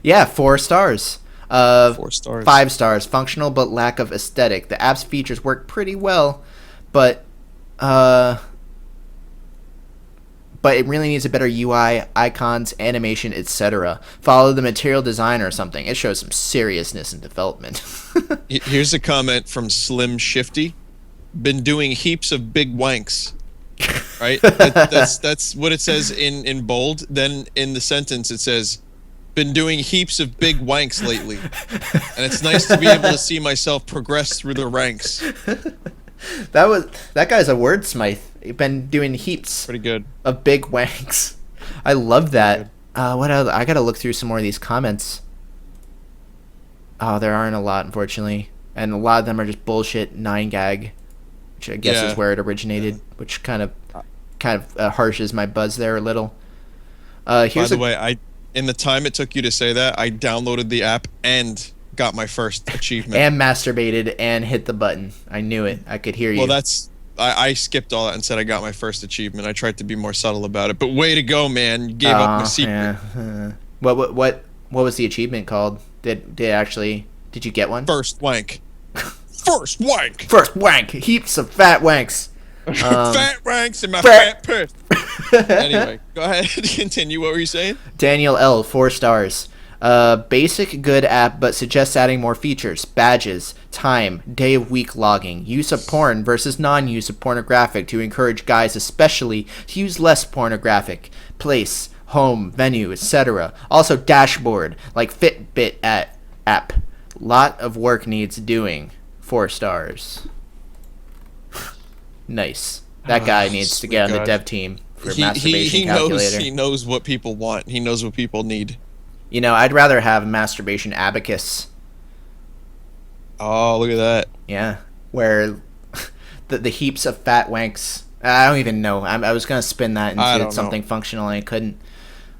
Yeah, 4 stars. 4 stars. 5 stars. Functional but lack of aesthetic. The app's features work pretty well, but it really needs a better UI, icons, animation, etc. Follow the material design or something. It shows some seriousness in development. Here's a comment from Slim Shifty. Been doing heaps of big wanks. Right? That's what it says in bold. Then in the sentence it says, been doing heaps of big wanks lately. And it's nice to be able to see myself progress through the ranks. That guy's a wordsmith. He's been doing heaps Pretty good. of big wanks. I love that. What else? I gotta look through some more of these comments. Oh, there aren't a lot, unfortunately, and a lot of them are just bullshit 9gag, which I guess Yeah. is where it originated, which kind of harshes my buzz there a little. By Here's the way, in the time it took you to say that, I downloaded the app and got my first achievement. and masturbated and hit the button. I knew it. I could hear you. Well, I skipped all that and said I got my first achievement. I tried to be more subtle about it, but way to go, man! You gave up my secret. Yeah. What was the achievement called? Did you get one? First wank. First wank. First wank. Heaps of fat wanks. Fat wanks in my fat- fat purse. Anyway, go ahead. Continue. What were you saying? Daniel L. 4 stars. Basic good app, but suggests adding more features: badges, time, day of week logging, use of porn versus non-use of pornographic to encourage guys especially to use less pornographic, place, home, venue, etc. Also dashboard, like Fitbit app. Lot of work needs doing. 4 stars. Nice. That guy needs to get on the God. dev team for He masturbation knows calculator. he knows what people want. He knows what people need. You know, I'd rather have a masturbation abacus. Oh, look at that. Yeah, where the heaps of fat wanks. I don't even know. I was gonna spin that I into don't something know. functional. And I couldn't.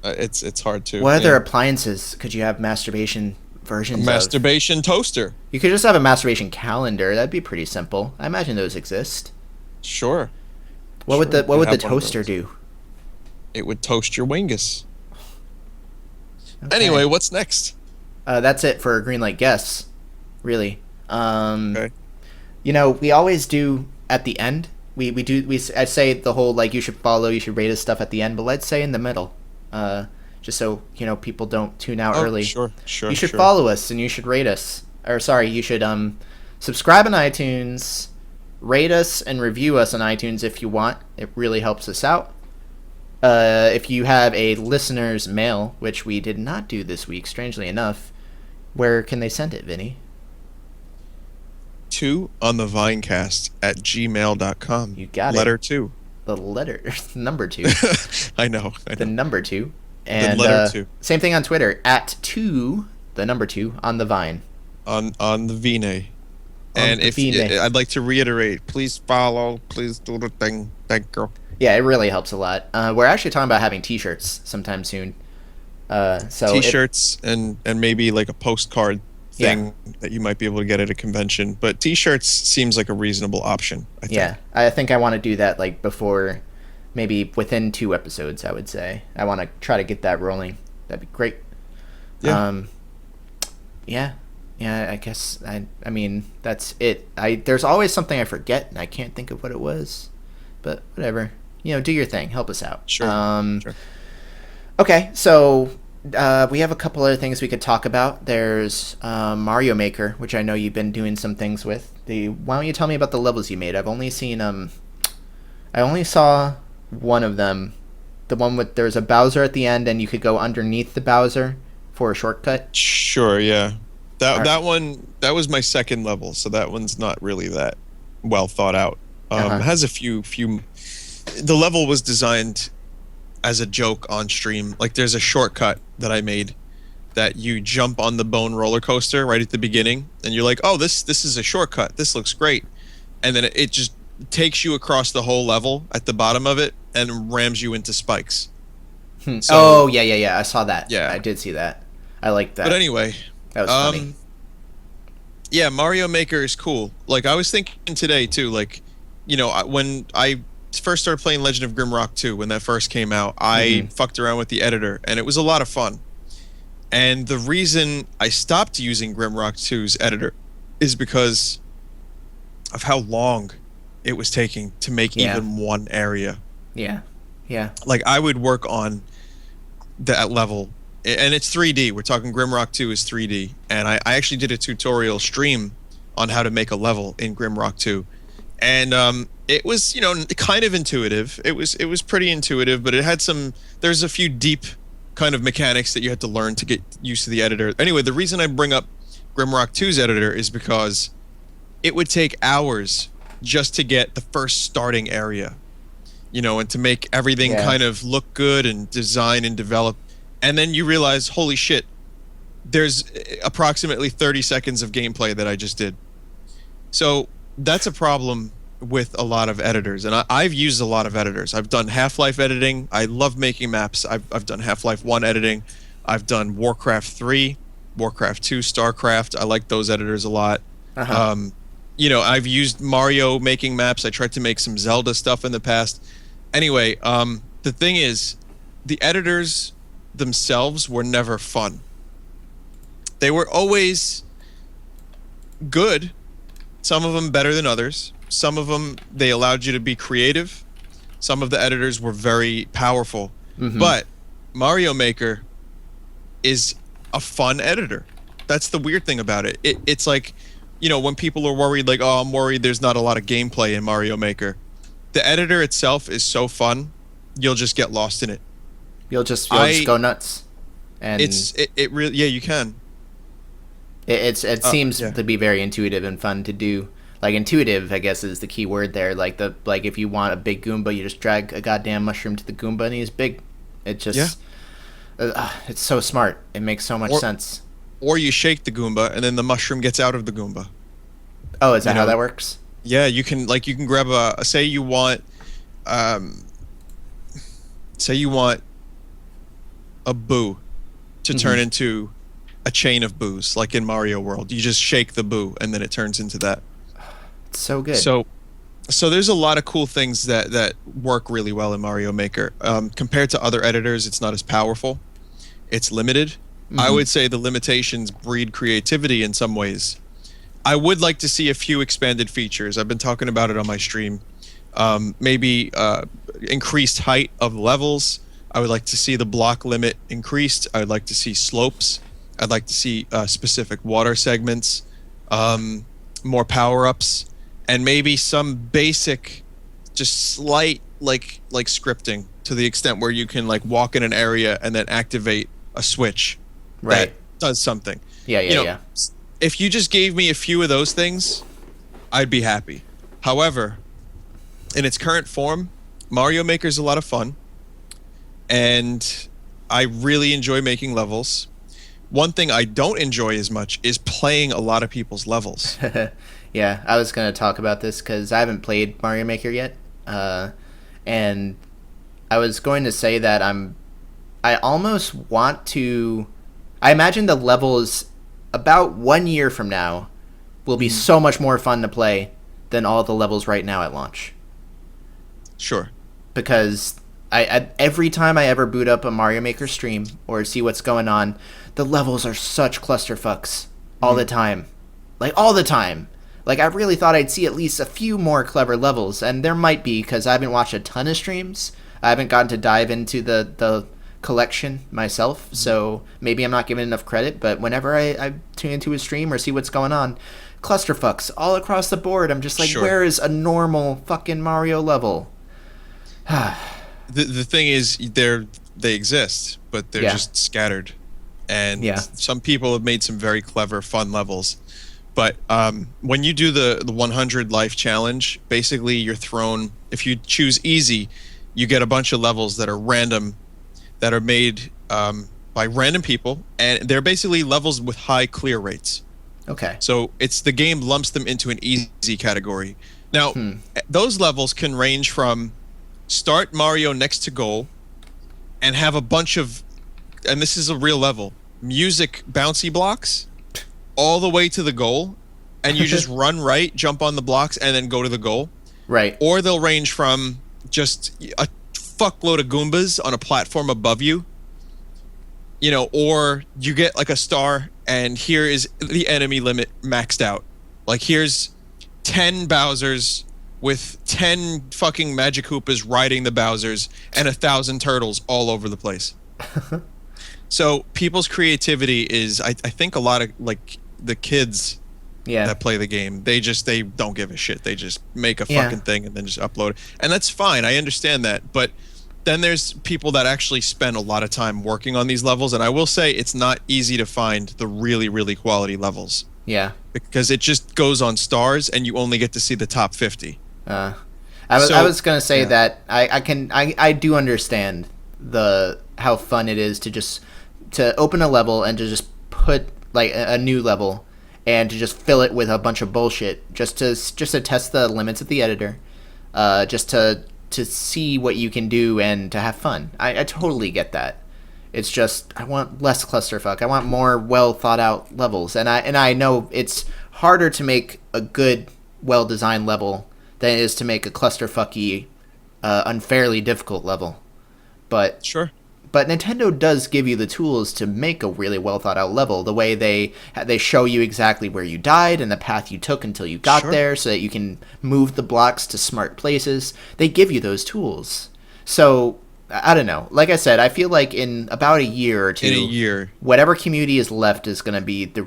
It's hard to. What other yeah. appliances could you have masturbation versions of? Masturbation toaster? You could just have a masturbation calendar. That'd be pretty simple. I imagine those exist. Sure. What would Sure, the you have one of toaster those. do? It would toast your wingus. Okay. Anyway, what's next? That's it for Greenlight Guess. Really. Okay. You know, we always do at the end. I say the whole like you should follow, you should rate us stuff at the end, but let's say in the middle, just so you know people don't tune out early. Sure. You should sure. follow us and you should rate us. Or sorry, you should subscribe on iTunes, rate us and review us on iTunes if you want. It really helps us out. if you have a listener's mail, which we did not do this week, strangely enough, where can they send it, Vinny? 2 on the Vinecast at gmail.com. You got Letter it. 2. The letter, number 2. I know. The number 2. And letter 2. Same thing on Twitter, at 2, the number 2, on the Vine. On the Vine. And if I'd like to reiterate, please follow, please do the thing. Thank you. Yeah, it really helps a lot. We're actually talking about having T-shirts sometime soon. T-shirts and maybe like a postcard thing that you might be able to get at a convention. But T-shirts seems like a reasonable option, I think. Yeah, I think I want to do that like before, maybe within 2 episodes, I would say. I want to try to get that rolling. That'd be great. Yeah. Yeah, I guess, I mean, that's it. There's always something I forget, and I can't think of what it was. But whatever. Do your thing. Help us out. Sure. Sure. Okay, so we have a couple other things we could talk about. There's Mario Maker, which I know you've been doing some things with. Why don't you tell me about the levels you made? I've only seen I only saw one of them. The one with there's a Bowser at the end, and you could go underneath the Bowser for a shortcut. Sure, yeah. That one, that was my second level, so that one's not really that well thought out. It has a few. The level was designed as a joke on stream. Like, there's a shortcut that I made that you jump on the bone roller coaster right at the beginning, and you're like, oh, this is a shortcut. This looks great. And then it just takes you across the whole level at the bottom of it and rams you into spikes. So, yeah. I saw that. Yeah. I did see that. I like that. But anyway, that was funny. Yeah, Mario Maker is cool. Like, I was thinking today too, like, when I first started playing Legend of Grimrock 2, when that first came out, I fucked around with the editor, and it was a lot of fun. And the reason I stopped using Grimrock 2's editor is because of how long it was taking to make even one area. Yeah. Like, I would work on that level, and it's 3D. We're talking Grimrock 2 is 3D, and I actually did a tutorial stream on how to make a level in Grimrock 2, and it was kind of intuitive. It was pretty intuitive, but it had there's a few deep kind of mechanics that you had to learn to get used to the editor. Anyway, the reason I bring up Grimrock 2's editor is because it would take hours just to get the first starting area, and to make everything kind of look good and design and develop. And then you realize, holy shit, there's approximately 30 seconds of gameplay that I just did. So that's a problem with a lot of editors. And I've used a lot of editors. I've done Half-Life editing. I love making maps. I've done Half-Life 1 editing. I've done Warcraft 3, Warcraft 2, StarCraft. I like those editors a lot. I've used Mario making maps. I tried to make some Zelda stuff in the past. Anyway, the thing is, the editors themselves were never fun. They were always good, some of them better than others. Some of them, they allowed you to be creative. Some of the editors were very powerful. But Mario Maker is a fun editor. That's the weird thing about it. It's like, when people are worried, like, oh, I'm worried there's not a lot of gameplay in Mario Maker. The editor itself is so fun, you'll just get lost in it. You'll just go nuts. And it really, you can. It seems to be very intuitive and fun to do. Like, intuitive, I guess, is the key word there. Like, if you want a big Goomba, you just drag a goddamn mushroom to the Goomba, and he's big. It just, it's so smart. It makes so much sense. Or you shake the Goomba, and then the mushroom gets out of the Goomba. Oh, is that how that works? Yeah, you can grab say you want a boo to turn into a chain of boos, like in Mario World. You just shake the boo, and then it turns into that. It's so good. So there's a lot of cool things that work really well in Mario Maker. Compared to other editors, it's not as powerful. It's limited. I would say the limitations breed creativity in some ways. I would like to see a few expanded features. I've been talking about it on my stream. Maybe increased height of levels. I would like to see the block limit increased. I would like to see slopes. I'd like to see specific water segments, more power-ups, and maybe some basic just slight like scripting to the extent where you can like walk in an area and then activate a switch Right. that does something. Yeah, You know, yeah. if you just gave me a few of those things, I'd be happy. However, in its current form, Mario Maker is a lot of fun, and I really enjoy making levels. One thing I don't enjoy as much is playing a lot of people's levels. Yeah, I was going to talk about this because I haven't played Mario Maker yet. And I was going to say that I almost want to. I imagine the levels about 1 year from now will be so much more fun to play than all the levels right now at launch. Sure. Because I every time I ever boot up a Mario Maker stream or see what's going on, the levels are such clusterfucks all the time. Like, all the time. Like, I really thought I'd see at least a few more clever levels, and there might be, because I haven't watched a ton of streams. I haven't gotten to dive into the collection myself, so maybe I'm not giving enough credit, but whenever I tune into a stream or see what's going on, clusterfucks all across the board. I'm just like, Sure. where is a normal fucking Mario level? The thing is, they exist, but they're Yeah. just scattered. And Yeah. some people have made some very clever, fun levels. But when you do the 100 life challenge, basically you're thrown. If you choose easy, you get a bunch of levels that are random, that are made by random people, and they're basically levels with high clear rates. Okay. So it's the game lumps them into an easy category. Now, those levels can range from start Mario next to goal and have a bunch of, and this is a real level, music bouncy blocks all the way to the goal, and you just run right, jump on the blocks, and then go to the goal. Right. Or they'll range from just a fuckload of Goombas on a platform above you, you know, or you get like a star, and here is the enemy limit maxed out. Like, here's 10 Bowsers with 10 fucking Magic Koopas riding the Bowsers and 1,000 turtles all over the place. So people's creativity is, I think a lot of like the kids that play the game, they don't give a shit. They just make a fucking thing and then just upload it. And that's fine. I understand that. But then there's people that actually spend a lot of time working on these levels. And I will say it's not easy to find the really, really quality levels. Yeah. Because it just goes on stars and you only get to see the top 50. I was gonna say that I do understand how fun it is to open a level and to just put like a new level and to just fill it with a bunch of bullshit just to test the limits of the editor, just to see what you can do and to have fun. I totally get that. It's just I want less clusterfuck. I want more well thought out levels, and I know it's harder to make a good, well designed level than it is to make a clusterfucky, unfairly difficult level. But Sure. But Nintendo does give you the tools to make a really well thought out level. The way they show you exactly where you died and the path you took until you got there, so that you can move the blocks to smart places. They give you those tools. So I don't know. Like I said, I feel like in about a year or two, whatever community is left is going to be the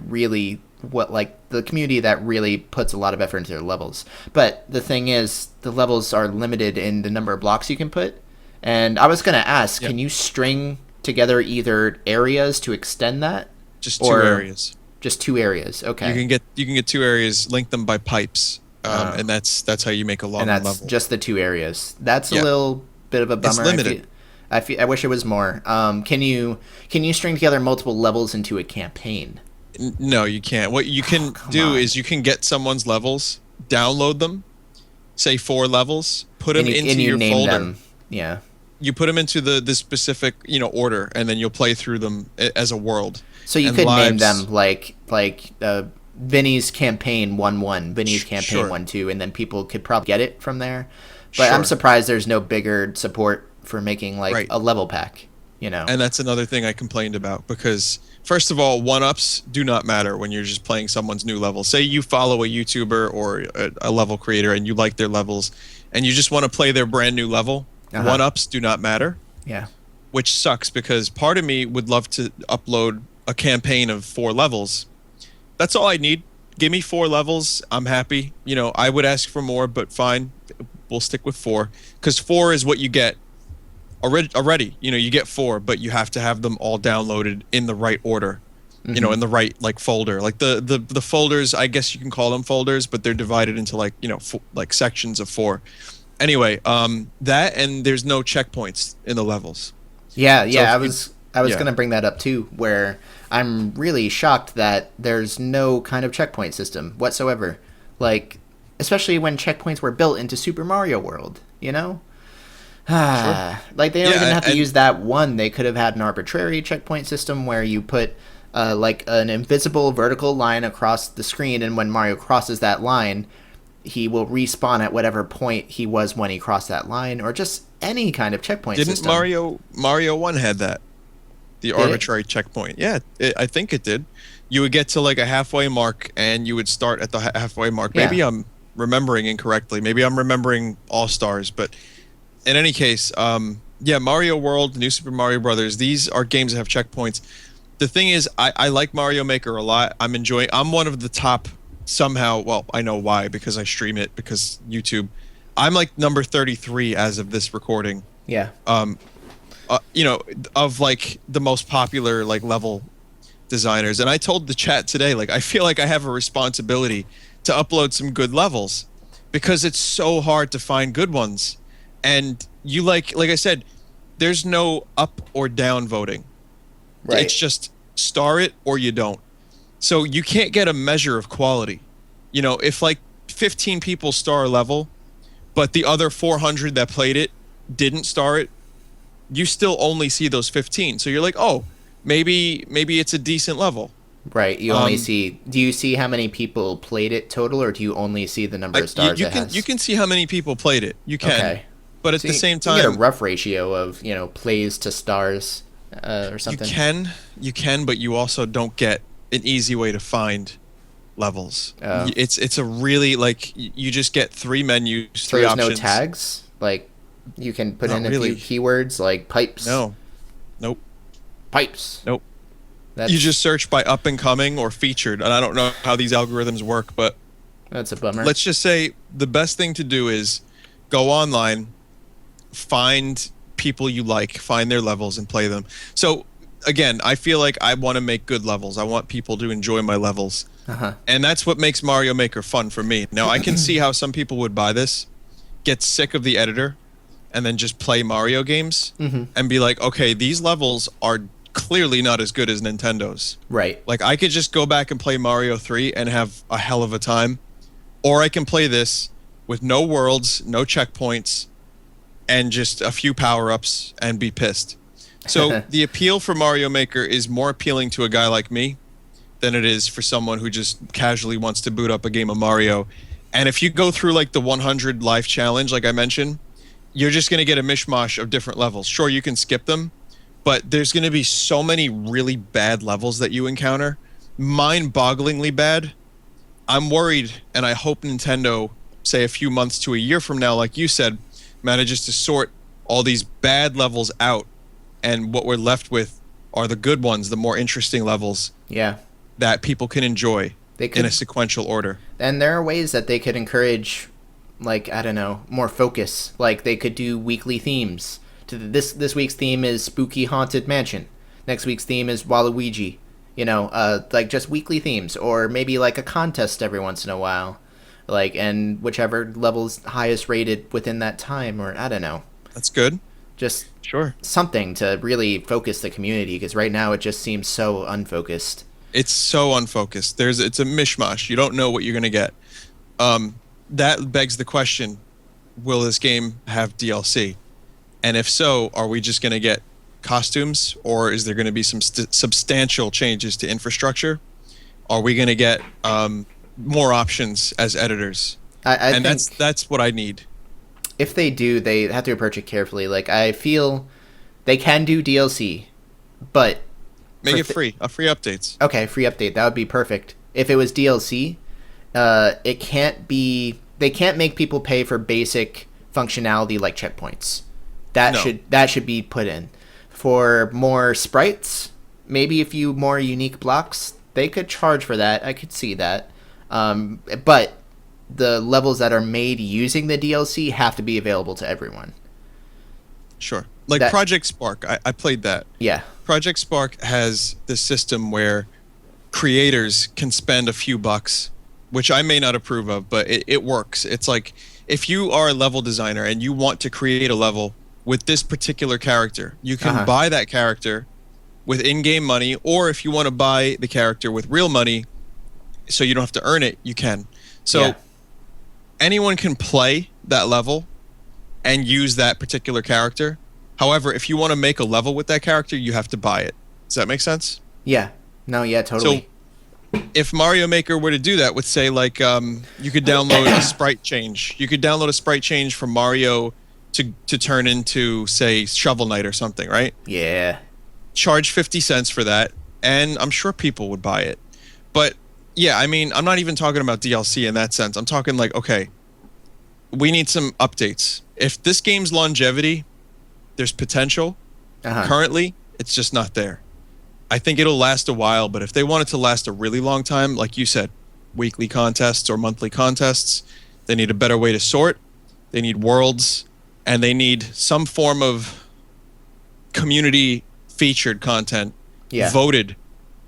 community that really puts a lot of effort into their levels. But the thing is, the levels are limited in the number of blocks you can put. And I was going to ask, can you string together either areas to extend that? Just two areas. Just two areas. Okay. You can get two areas, link them by pipes, and that's how you make a long level. And that's just the two areas. That's a little bit of a bummer. It's limited. I wish it was more. Can you string together multiple levels into a campaign? No, you can't. What you can do is you can get someone's levels, download them, say 4 levels, put them into your folder. Them. Yeah. You put them into the specific order, and then you'll play through them as a world. So you could name them like Vinny's campaign 1-1, Vinny's campaign 1-2, and then people could probably get it from there. But I'm surprised there's no bigger support for making a level pack. And that's another thing I complained about, because first of all, 1-ups do not matter when you're just playing someone's new level. Say you follow a YouTuber or a level creator and you like their levels and you just want to play their brand new level. 1-ups do not matter. Yeah. Which sucks, because part of me would love to upload a campaign of 4 levels. That's all I need. Give me 4 levels. I'm happy. I would ask for more, but fine. we'll stick with 4 because 4 is what you get already. You know, you get 4, but you have to have them all downloaded in the right order. You know, in the right like folder. Like the folders, I guess you can call them folders, but they're divided into like, you know, like sections of 4. Anyway, that, and there's no checkpoints in the levels. Yeah, So I if was yeah. gonna bring that up too, where I'm really shocked that there's no kind of checkpoint system whatsoever. Like, especially when checkpoints were built into Super Mario World, you know? Sure. Like, they don't even Yeah, have to and use that one. They could have had an arbitrary checkpoint system where you put like an invisible vertical line across the screen, and when Mario crosses that line, he will respawn at whatever point he was when he crossed that line, or just any kind of checkpoint didn't system. Mario 1 had that? The Did it? arbitrary checkpoint. Yeah, I think it did. You would get to like a halfway mark and you would start at the halfway mark. Yeah. Maybe I'm remembering incorrectly. Maybe I'm remembering All Stars, but in any case, yeah, Mario World, New Super Mario Brothers, these are games that have checkpoints. The thing is, I like Mario Maker a lot. I'm one of the top somehow. Well, I know why, because I stream it, because YouTube. I'm like number 33 as of this recording. Yeah. You know, of like the most popular like level designers. And I told the chat today, like, I feel like I have a responsibility to upload some good levels because it's so hard to find good ones. And you like I said, there's no up or down voting. Right. It's just star it or you don't. So you can't get a measure of quality. You know, if like 15 people star a level, but the other 400 that played it didn't star it, you still only see those 15. So you're like, oh, maybe it's a decent level. Right. You only see. Do you see how many people played it total, or do you only see the number of stars you it can has? you can see how many people played it. You can. Okay. But at So the you- same you time, get a rough ratio of plays to stars, or something. you can, but you also don't get an easy way to find levels. Oh. It's a really you just get 3 menus, So 3 there's options. no tags. Like, you can put Not in a really. few keywords like pipes. No. Nope. Pipes. Nope. That's, You just search by up and coming or featured, and I don't know how these algorithms work, but That's a bummer. let's just say the best thing to do is go online, find people you like, find their levels, and play them. So again, I feel like I want to make good levels. I want people to enjoy my levels. Uh-huh. And that's what makes Mario Maker fun for me. Now, I can see how some people would buy this, get sick of the editor, and then just play Mario games and be like, okay, these levels are clearly not as good as Nintendo's. Right. Like, I could just go back and play Mario 3 and have a hell of a time. Or I can play this with no worlds, no checkpoints, and just a few power-ups and be pissed. So the appeal for Mario Maker is more appealing to a guy like me than it is for someone who just casually wants to boot up a game of Mario. And if you go through like the 100 life challenge, like I mentioned, you're just going to get a mishmash of different levels. Sure, you can skip them, but there's going to be so many really bad levels that you encounter, mind-bogglingly bad. I'm worried, and I hope Nintendo, say a few months to a year from now, like you said, manages to sort all these bad levels out, and what we're left with are the good ones, the more interesting levels Yeah. that people can enjoy They in could, a sequential order. and there are ways that they could encourage, like, I don't know, more focus. Like, they could do weekly themes. This week's theme is Spooky Haunted Mansion. Next week's theme is Waluigi. Like, just weekly themes, or maybe like a contest every once in a while, like, and whichever level's highest rated within that time, or I don't know, That's good. just Sure. something to really focus the community, because right now it just seems so unfocused. It's so unfocused. It's a mishmash. You don't know what you're going to get. That begs the question, will this game have DLC? And if so, are we just going to get costumes, or is there going to be some substantial changes to infrastructure? Are we going to get more options as editors? I And think that's what I need. if they do, they have to approach it carefully. Like, I feel they can do DLC, but Make for it free. Free updates. okay, free update, that would be perfect. If it was DLC, it can't be. They can't make people pay for basic functionality like checkpoints. That No. should be put in. For more sprites, maybe a few more unique blocks, they could charge for that. I could see that. But the levels that are made using the DLC have to be available to everyone. Sure. Like That- Project Spark, I played that. Yeah. Project Spark has this system where creators can spend a few bucks, which I may not approve of, but it works. It's like if you are a level designer and you want to create a level with this particular character, you can buy that character with in-game money, or if you want to buy the character with real money so you don't have to earn it, you can. So anyone can play that level and use that particular character. However, if you want to make a level with that character, you have to buy it. Does that make sense? Yeah. No, yeah, totally. So if Mario Maker were to do that with, say, like, you could download a sprite change. You could download a sprite change from Mario to turn into, say, Shovel Knight or something, right? Yeah. Charge 50 cents for that, and I'm sure people would buy it. But, yeah, I mean, I'm not even talking about DLC in that sense. I'm talking like, okay, we need some updates. If this game's longevity, there's potential. Currently, it's just not there. I think it'll last a while, but if they want it to last a really long time, like you said, weekly contests or monthly contests, they need a better way to sort. They need worlds, and they need some form of community featured content voted.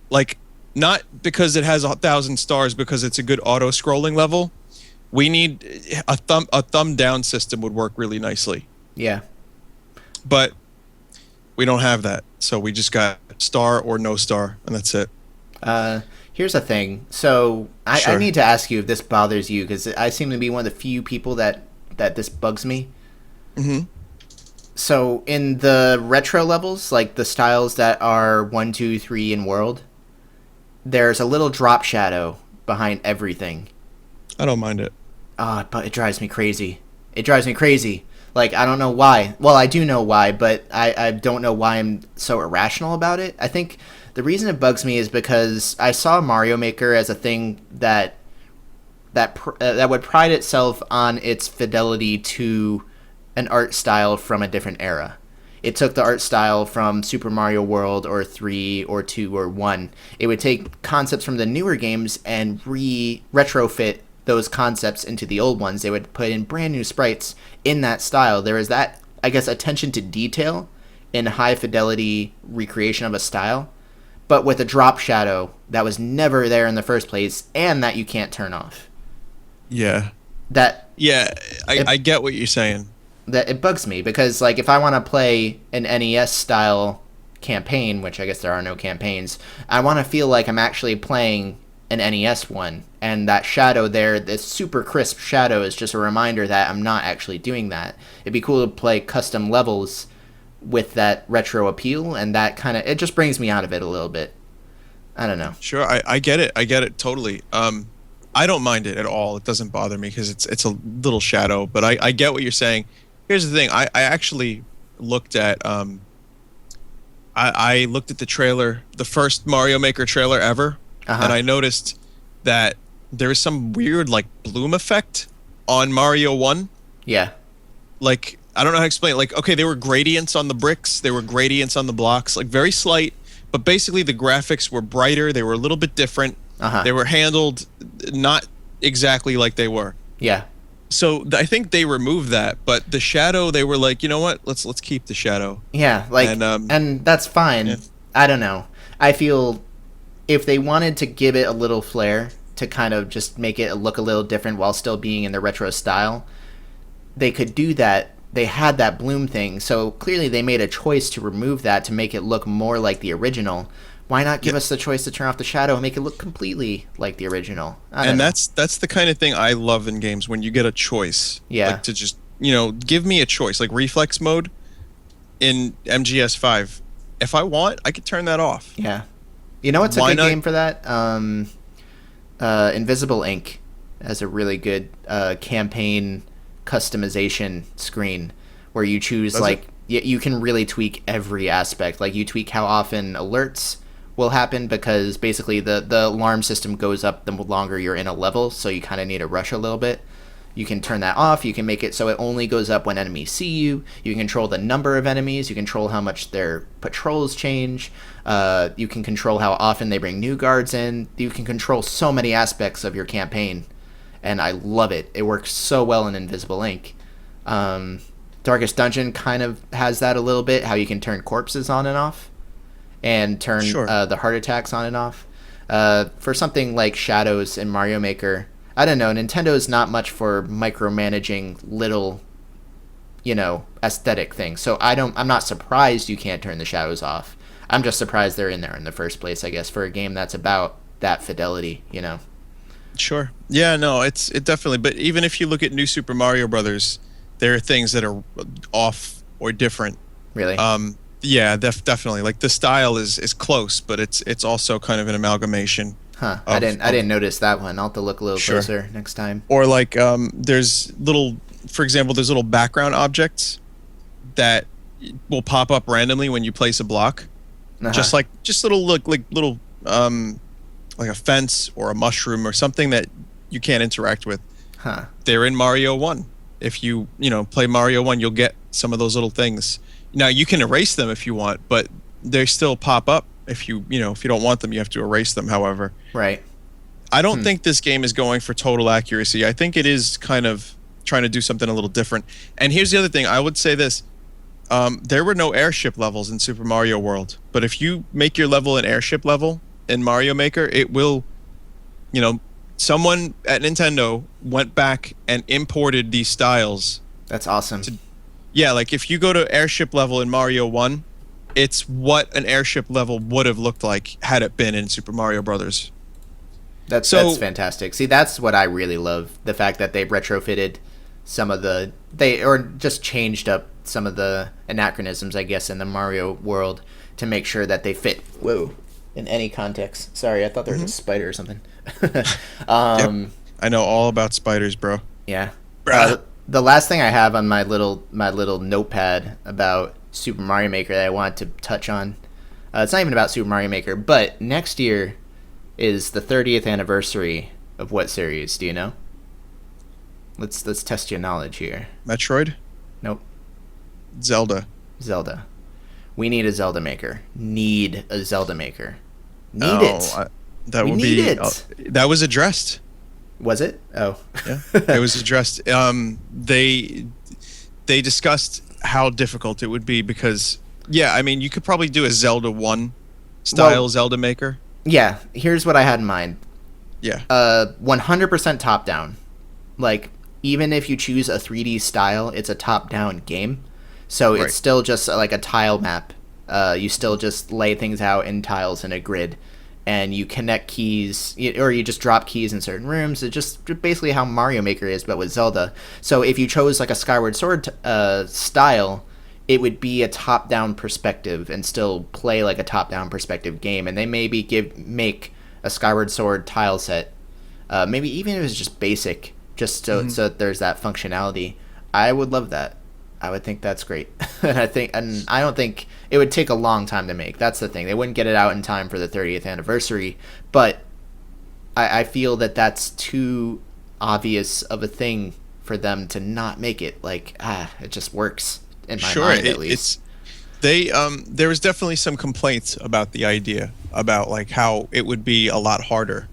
Like, not because it has 1,000 stars, because it's a good auto scrolling level. We need a thumb down system would work really nicely. Yeah. But we don't have that. So we just got star or no star, and that's it. Here's the thing. So I need to ask you if this bothers you, because I seem to be one of the few people that this bugs me. Mm-hmm. So in the retro levels, like the styles that are 1, 2, 3 in world, there's a little drop shadow behind everything. I don't mind it. But it drives me crazy. It drives me crazy. Like, I don't know why. Well, I do know why, but I don't know why I'm so irrational about it. I think the reason it bugs me is because I saw Mario Maker as a thing that would pride itself on its fidelity to an art style from a different era. It took the art style from Super Mario World or 3 or 2 or 1. It would take concepts from the newer games and retrofit those concepts into the old ones. They would put in brand new sprites in that style. There is that, I guess, attention to detail in high fidelity recreation of a style, but with a drop shadow that was never there in the first place and that you can't turn off. Yeah. I get what you're saying. That it bugs me because, like, if I want to play an NES style campaign, which I guess there are no campaigns, I want to feel like I'm actually playing an NES one, and that shadow there, this super crisp shadow, is just a reminder that I'm not actually doing that. It'd be cool to play custom levels with that retro appeal, and that kind of, it just brings me out of it a little bit. I don't know. Sure, I get it totally. I don't mind it at all. It doesn't bother me because it's a little shadow, but I get what you're saying. Here's the thing. I actually looked at I looked at the trailer, the first Mario Maker trailer ever, and I noticed that there is some weird, like, bloom effect on Mario 1. Yeah. Like, I don't know how to explain it. Like, okay, there were gradients on the bricks, there were gradients on the blocks, like very slight, but basically the graphics were brighter, they were a little bit different. They were handled not exactly like they were. Yeah. So I think they removed that, but the shadow, they were like, you know what? Let's keep the shadow. Yeah, like, and that's fine. Yeah. I don't know. I feel if they wanted to give it a little flair to kind of just make it look a little different while still being in the retro style, they could do that. They had that bloom thing, so clearly they made a choice to remove that to make it look more like the original. Why not give us the choice to turn off the shadow and make it look completely like the original? And that's the kind of thing I love in games, when you get a choice. Yeah. Like, to just, give me a choice. Like Reflex mode in MGS5. If I want, I could turn that off. Yeah. You know what's a good game for that? Invisible Ink has a really good campaign customization screen where you choose, you can really tweak every aspect. Like, you tweak how often alerts will happen, because basically the alarm system goes up the longer you're in a level, so you kind of need to rush a little bit. You can turn that off. You can make it so it only goes up when enemies see you. You can control the number of enemies. You control how much their patrols change. You can control how often they bring new guards in. You can control so many aspects of your campaign. and I love it. It works so well in Invisible Ink. Darkest Dungeon kind of has that a little bit, how you can turn corpses on and off, and turn Sure. the heart attacks on and off. For something like Shadows in Mario Maker, I don't know, Nintendo's not much for micromanaging little, aesthetic things. So I'm not surprised you can't turn the shadows off. I'm just surprised they're in there in the first place, I guess, for a game that's about that fidelity. Sure. Yeah, no, it definitely. But even if you look at New Super Mario Brothers, there are things that are off or different. Really? Yeah, definitely. Like the style is close, but it's also kind of an amalgamation. Huh. I didn't notice that one. I'll have to look a little Sure. closer next time. Or like there's little, for example, there's little background objects that will pop up randomly when you place a block. Uh-huh. Just little little like a fence or a mushroom or something that you can't interact with. Huh. They're in Mario 1. If you play Mario 1, you'll get some of those little things. Now you can erase them if you want, but they still pop up. If you don't want them, you have to erase them. However, Right. I don't think this game is going for total accuracy. I think it is kind of trying to do something a little different. And here's the other thing. I would say this. There were no airship levels in Super Mario World, but if you make your level an airship level in Mario Maker, it will, someone at Nintendo went back and imported these styles. That's awesome. Yeah, like if you go to airship level in Mario 1, it's what an airship level would have looked like had it been in Super Mario Brothers. That's fantastic. See, that's what I really love. The fact that they retrofitted some of or just changed up some of the anachronisms, I guess, in the Mario world to make sure that they fit, in any context. Sorry, I thought there was a spider or something. Yep. I know all about spiders, bro. Yeah. Bruh. The last thing I have on my little notepad about Super Mario Maker that I wanted to touch on, it's not even about Super Mario Maker, but next year is the 30th anniversary of what series? Do you know? Let's test your knowledge here. Metroid? Nope. Zelda. Zelda. We need a Zelda Maker. Need a Zelda Maker. Need it. That We would need be. it. That was addressed. Was it? Oh. Yeah, it was addressed. They discussed how difficult it would be because, I mean, you could probably do a Zelda 1 style Zelda Maker. Yeah. Here's what I had in mind. Yeah. 100% top down. Like, even if you choose a 3D style, it's a top down game. So Right. it's still just like a tile map. You still just lay things out in tiles in a grid, and you connect keys, or you just drop keys in certain rooms. It's just basically how Mario Maker is, but with Zelda. So if you chose like a Skyward Sword style, it would be a top-down perspective and still play like a top-down perspective game. And they maybe make a Skyward Sword tile set, maybe even if it was just basic, just so that there's that functionality. I would love that. I would think that's great. and I don't think it would take a long time to make. That's the thing. They wouldn't get it out in time for the 30th anniversary, but I feel that that's too obvious of a thing for them to not make it. Like, it just works in my mind at least. There was definitely some complaints about the idea, about like how it would be a lot harder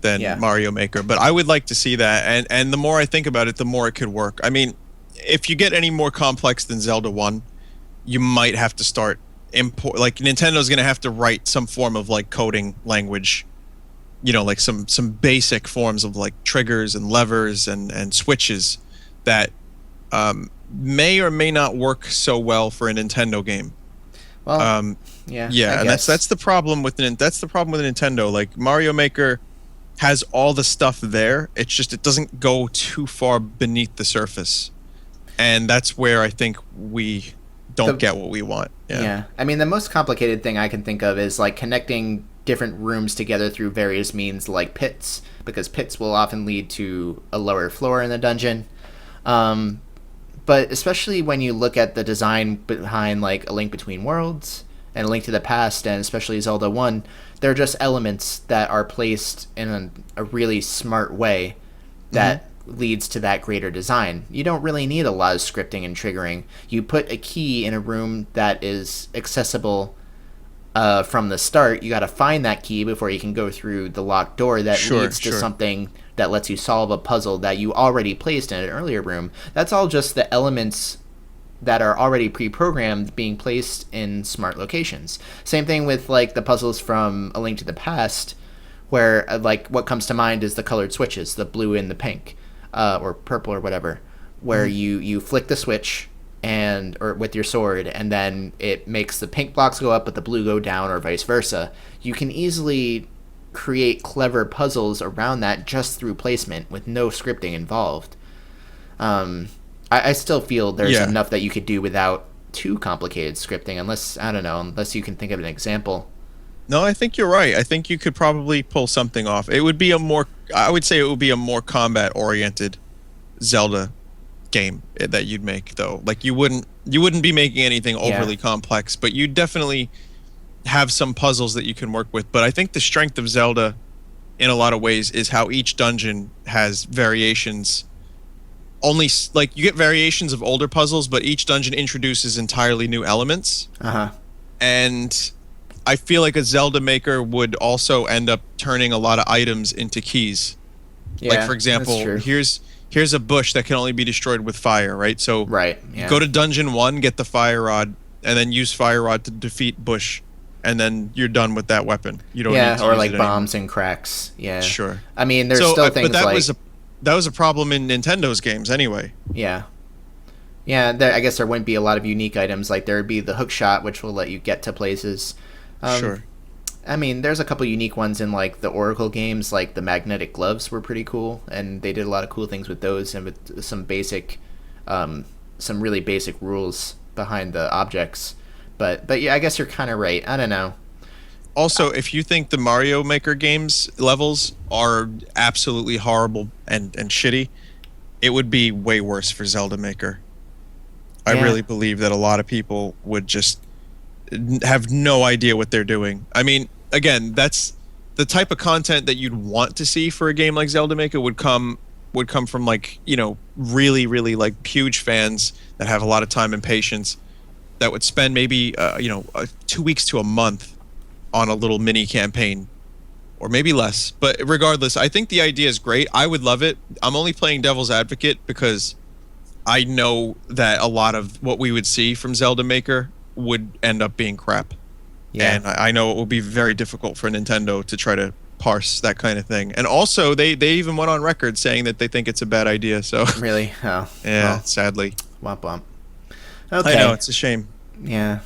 than Mario Maker, but I would like to see that, and the more I think about it, the more it could work. I mean, if you get any more complex than Zelda 1, you might have to start like Nintendo's going to have to write some form of like coding language, like some basic forms of like triggers and levers and switches that may or may not work so well for a Nintendo game. Well, and that's the problem with Nintendo. Like Mario Maker has all the stuff there. It's just it doesn't go too far beneath the surface. And that's where I think we don't get what we want. Yeah. I mean, the most complicated thing I can think of is like connecting different rooms together through various means like pits, because pits will often lead to a lower floor in the dungeon. But especially when you look at the design behind like A Link Between Worlds and A Link to the Past, and especially Zelda 1, they're just elements that are placed in a really smart way that leads to that greater design. You don't really need a lot of scripting and triggering. You put a key in a room that is accessible from the start. You got to find that key before you can go through the locked door that leads to something that lets you solve a puzzle that you already placed in an earlier room. That's all just the elements that are already pre-programmed being placed in smart locations. Same thing with like the puzzles from A Link to the Past, where like what comes to mind is the colored switches, the blue and the pink, or purple or whatever, where you flick the switch or with your sword, and then it makes the pink blocks go up but the blue go down, or vice versa. You can easily create clever puzzles around that just through placement with no scripting involved. I still feel there's enough that you could do without too complicated scripting, unless you can think of an example. No, I think you're right. I think you could probably pull something off. I would say it would be a more combat oriented Zelda game that you'd make, though. Like you wouldn't be making anything overly complex, but you definitely have some puzzles that you can work with. But I think the strength of Zelda in a lot of ways is how each dungeon has variations. Only like you get variations of older puzzles, but each dungeon introduces entirely new elements. And I feel like a Zelda Maker would also end up turning a lot of items into keys. Yeah, like for example, here's a bush that can only be destroyed with fire, right? So go to dungeon 1, get the fire rod, and then use fire rod to defeat bush, and then you're done with that weapon. You don't need to or use like it bombs and cracks. Yeah, sure. I mean, there's still things but like that was a problem in Nintendo's games anyway. Yeah, I guess there wouldn't be a lot of unique items. Like there would be the hook shot, which will let you get to places. Sure. I mean, there's a couple unique ones in like the Oracle games, like the magnetic gloves were pretty cool, and they did a lot of cool things with those, and with some really basic rules behind the objects. But yeah, I guess you're kind of right. I don't know. Also, if you think the Mario Maker games levels are absolutely horrible and shitty, it would be way worse for Zelda Maker. I really believe that a lot of people would just have no idea what they're doing. I mean, again, that's the type of content that you'd want to see for a game like Zelda Maker would come from like, really, really like huge fans that have a lot of time and patience that would spend maybe 2 weeks to a month on a little mini campaign, or maybe less. But regardless, I think the idea is great. I would love it. I'm only playing devil's advocate because I know that a lot of what we would see from Zelda Maker would end up being crap. Yeah. And I know it will be very difficult for Nintendo to try to parse that kind of thing. And also, they even went on record saying that they think it's a bad idea. So really? Oh. Yeah, well, sadly. Womp womp. Okay. I know, it's a shame. Yeah.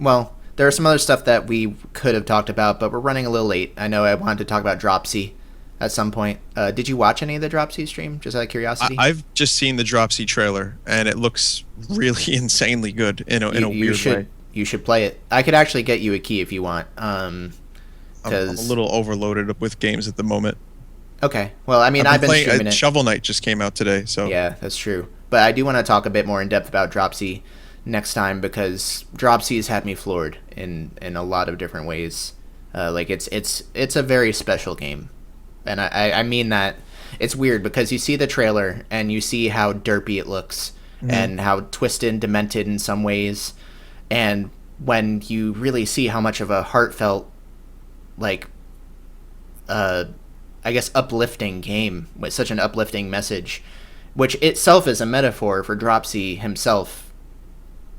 Well, there are some other stuff that we could have talked about, but we're running a little late. I know I wanted to talk about Dropsy at some point. Did you watch any of the Dropsy stream, just out of curiosity? I've just seen the Dropsy trailer, and it looks really insanely good in a weird way. You should play it. I could actually get you a key if you want. I'm a little overloaded with games at the moment. Okay. Well, I mean, I've been streaming it. Shovel Knight just came out today, so yeah, that's true. But I do want to talk a bit more in depth about Dropsy next time, because Dropsy has had me floored in a lot of different ways. Like it's a very special game, and I mean that. It's weird because you see the trailer and you see how derpy it looks, and how twisted and demented in some ways, and when you really see how much of a heartfelt, like I guess uplifting game with such an uplifting message, which itself is a metaphor for Dropsy himself.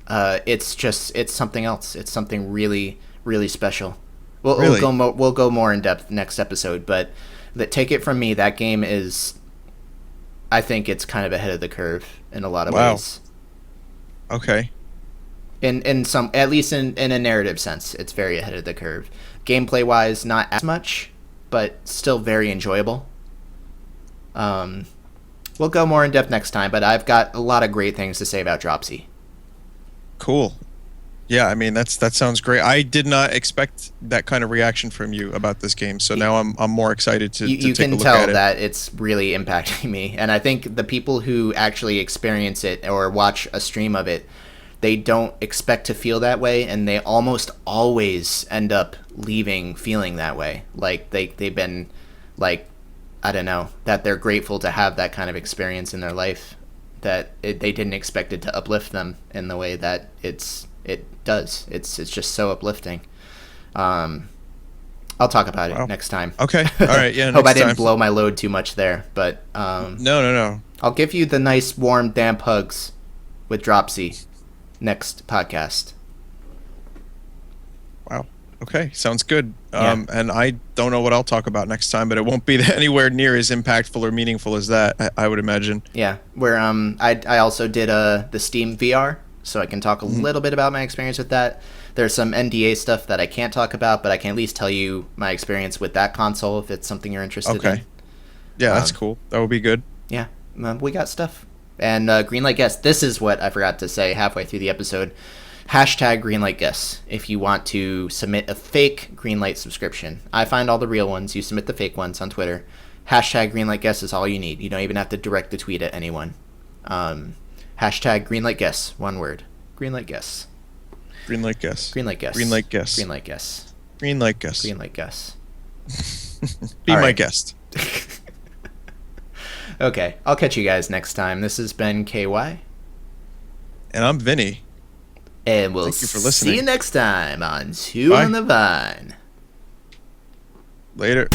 It's something else. It's something really, really special. We'll go more in depth next episode, but take it from me, that game is, I think it's kind of ahead of the curve in a lot of ways. Okay. In some, at least in a narrative sense, it's very ahead of the curve. Gameplay wise, not as much, but still very enjoyable. We'll go more in depth next time, but I've got a lot of great things to say about Dropsy. Cool. Yeah, I mean that sounds great. I did not expect that kind of reaction from you about this game, so now I'm more excited to take a look at it. You can tell that it's really impacting me, and I think the people who actually experience it or watch a stream of it, they don't expect to feel that way, and they almost always end up leaving feeling that way. Like they've been like, I don't know, that they're grateful to have that kind of experience in their life, that they didn't expect it to uplift them in the way that it does. It's just so uplifting. I'll talk about it Wow. next time. Okay. All right. Yeah. Hope I next didn't time. blow my load too much there, but No. I'll give you the nice, warm, damp hugs with Dropsy next podcast. Wow. Okay. Sounds good. Yeah. And I don't know what I'll talk about next time, but it won't be anywhere near as impactful or meaningful as that, I would imagine. Yeah, where I also did the Steam VR, so I can talk a little bit about my experience with that. There's some NDA stuff that I can't talk about, but I can at least tell you my experience with that console if it's something you're interested in. Okay. Yeah, that's cool. That would be good. Yeah, we got stuff. And Greenlight Guess, this is what I forgot to say halfway through the episode. Hashtag Greenlight Guess if you want to submit a fake Greenlight subscription. I find all the real ones. You submit the fake ones on Twitter. Hashtag Greenlight Guess is all you need. You don't even have to direct the tweet at anyone. Hashtag Greenlight Guess, one word. Greenlight Guess. Greenlight Guess. Greenlight Guess. Greenlight Guess. Greenlight Guess. Greenlight Guess. Greenlight Guess. Be All my right. guest. Okay, I'll catch you guys next time. This has been KY. And I'm Vinny. And we'll Thank you for see listening. you next time on Two Bye. on the Vine. Later.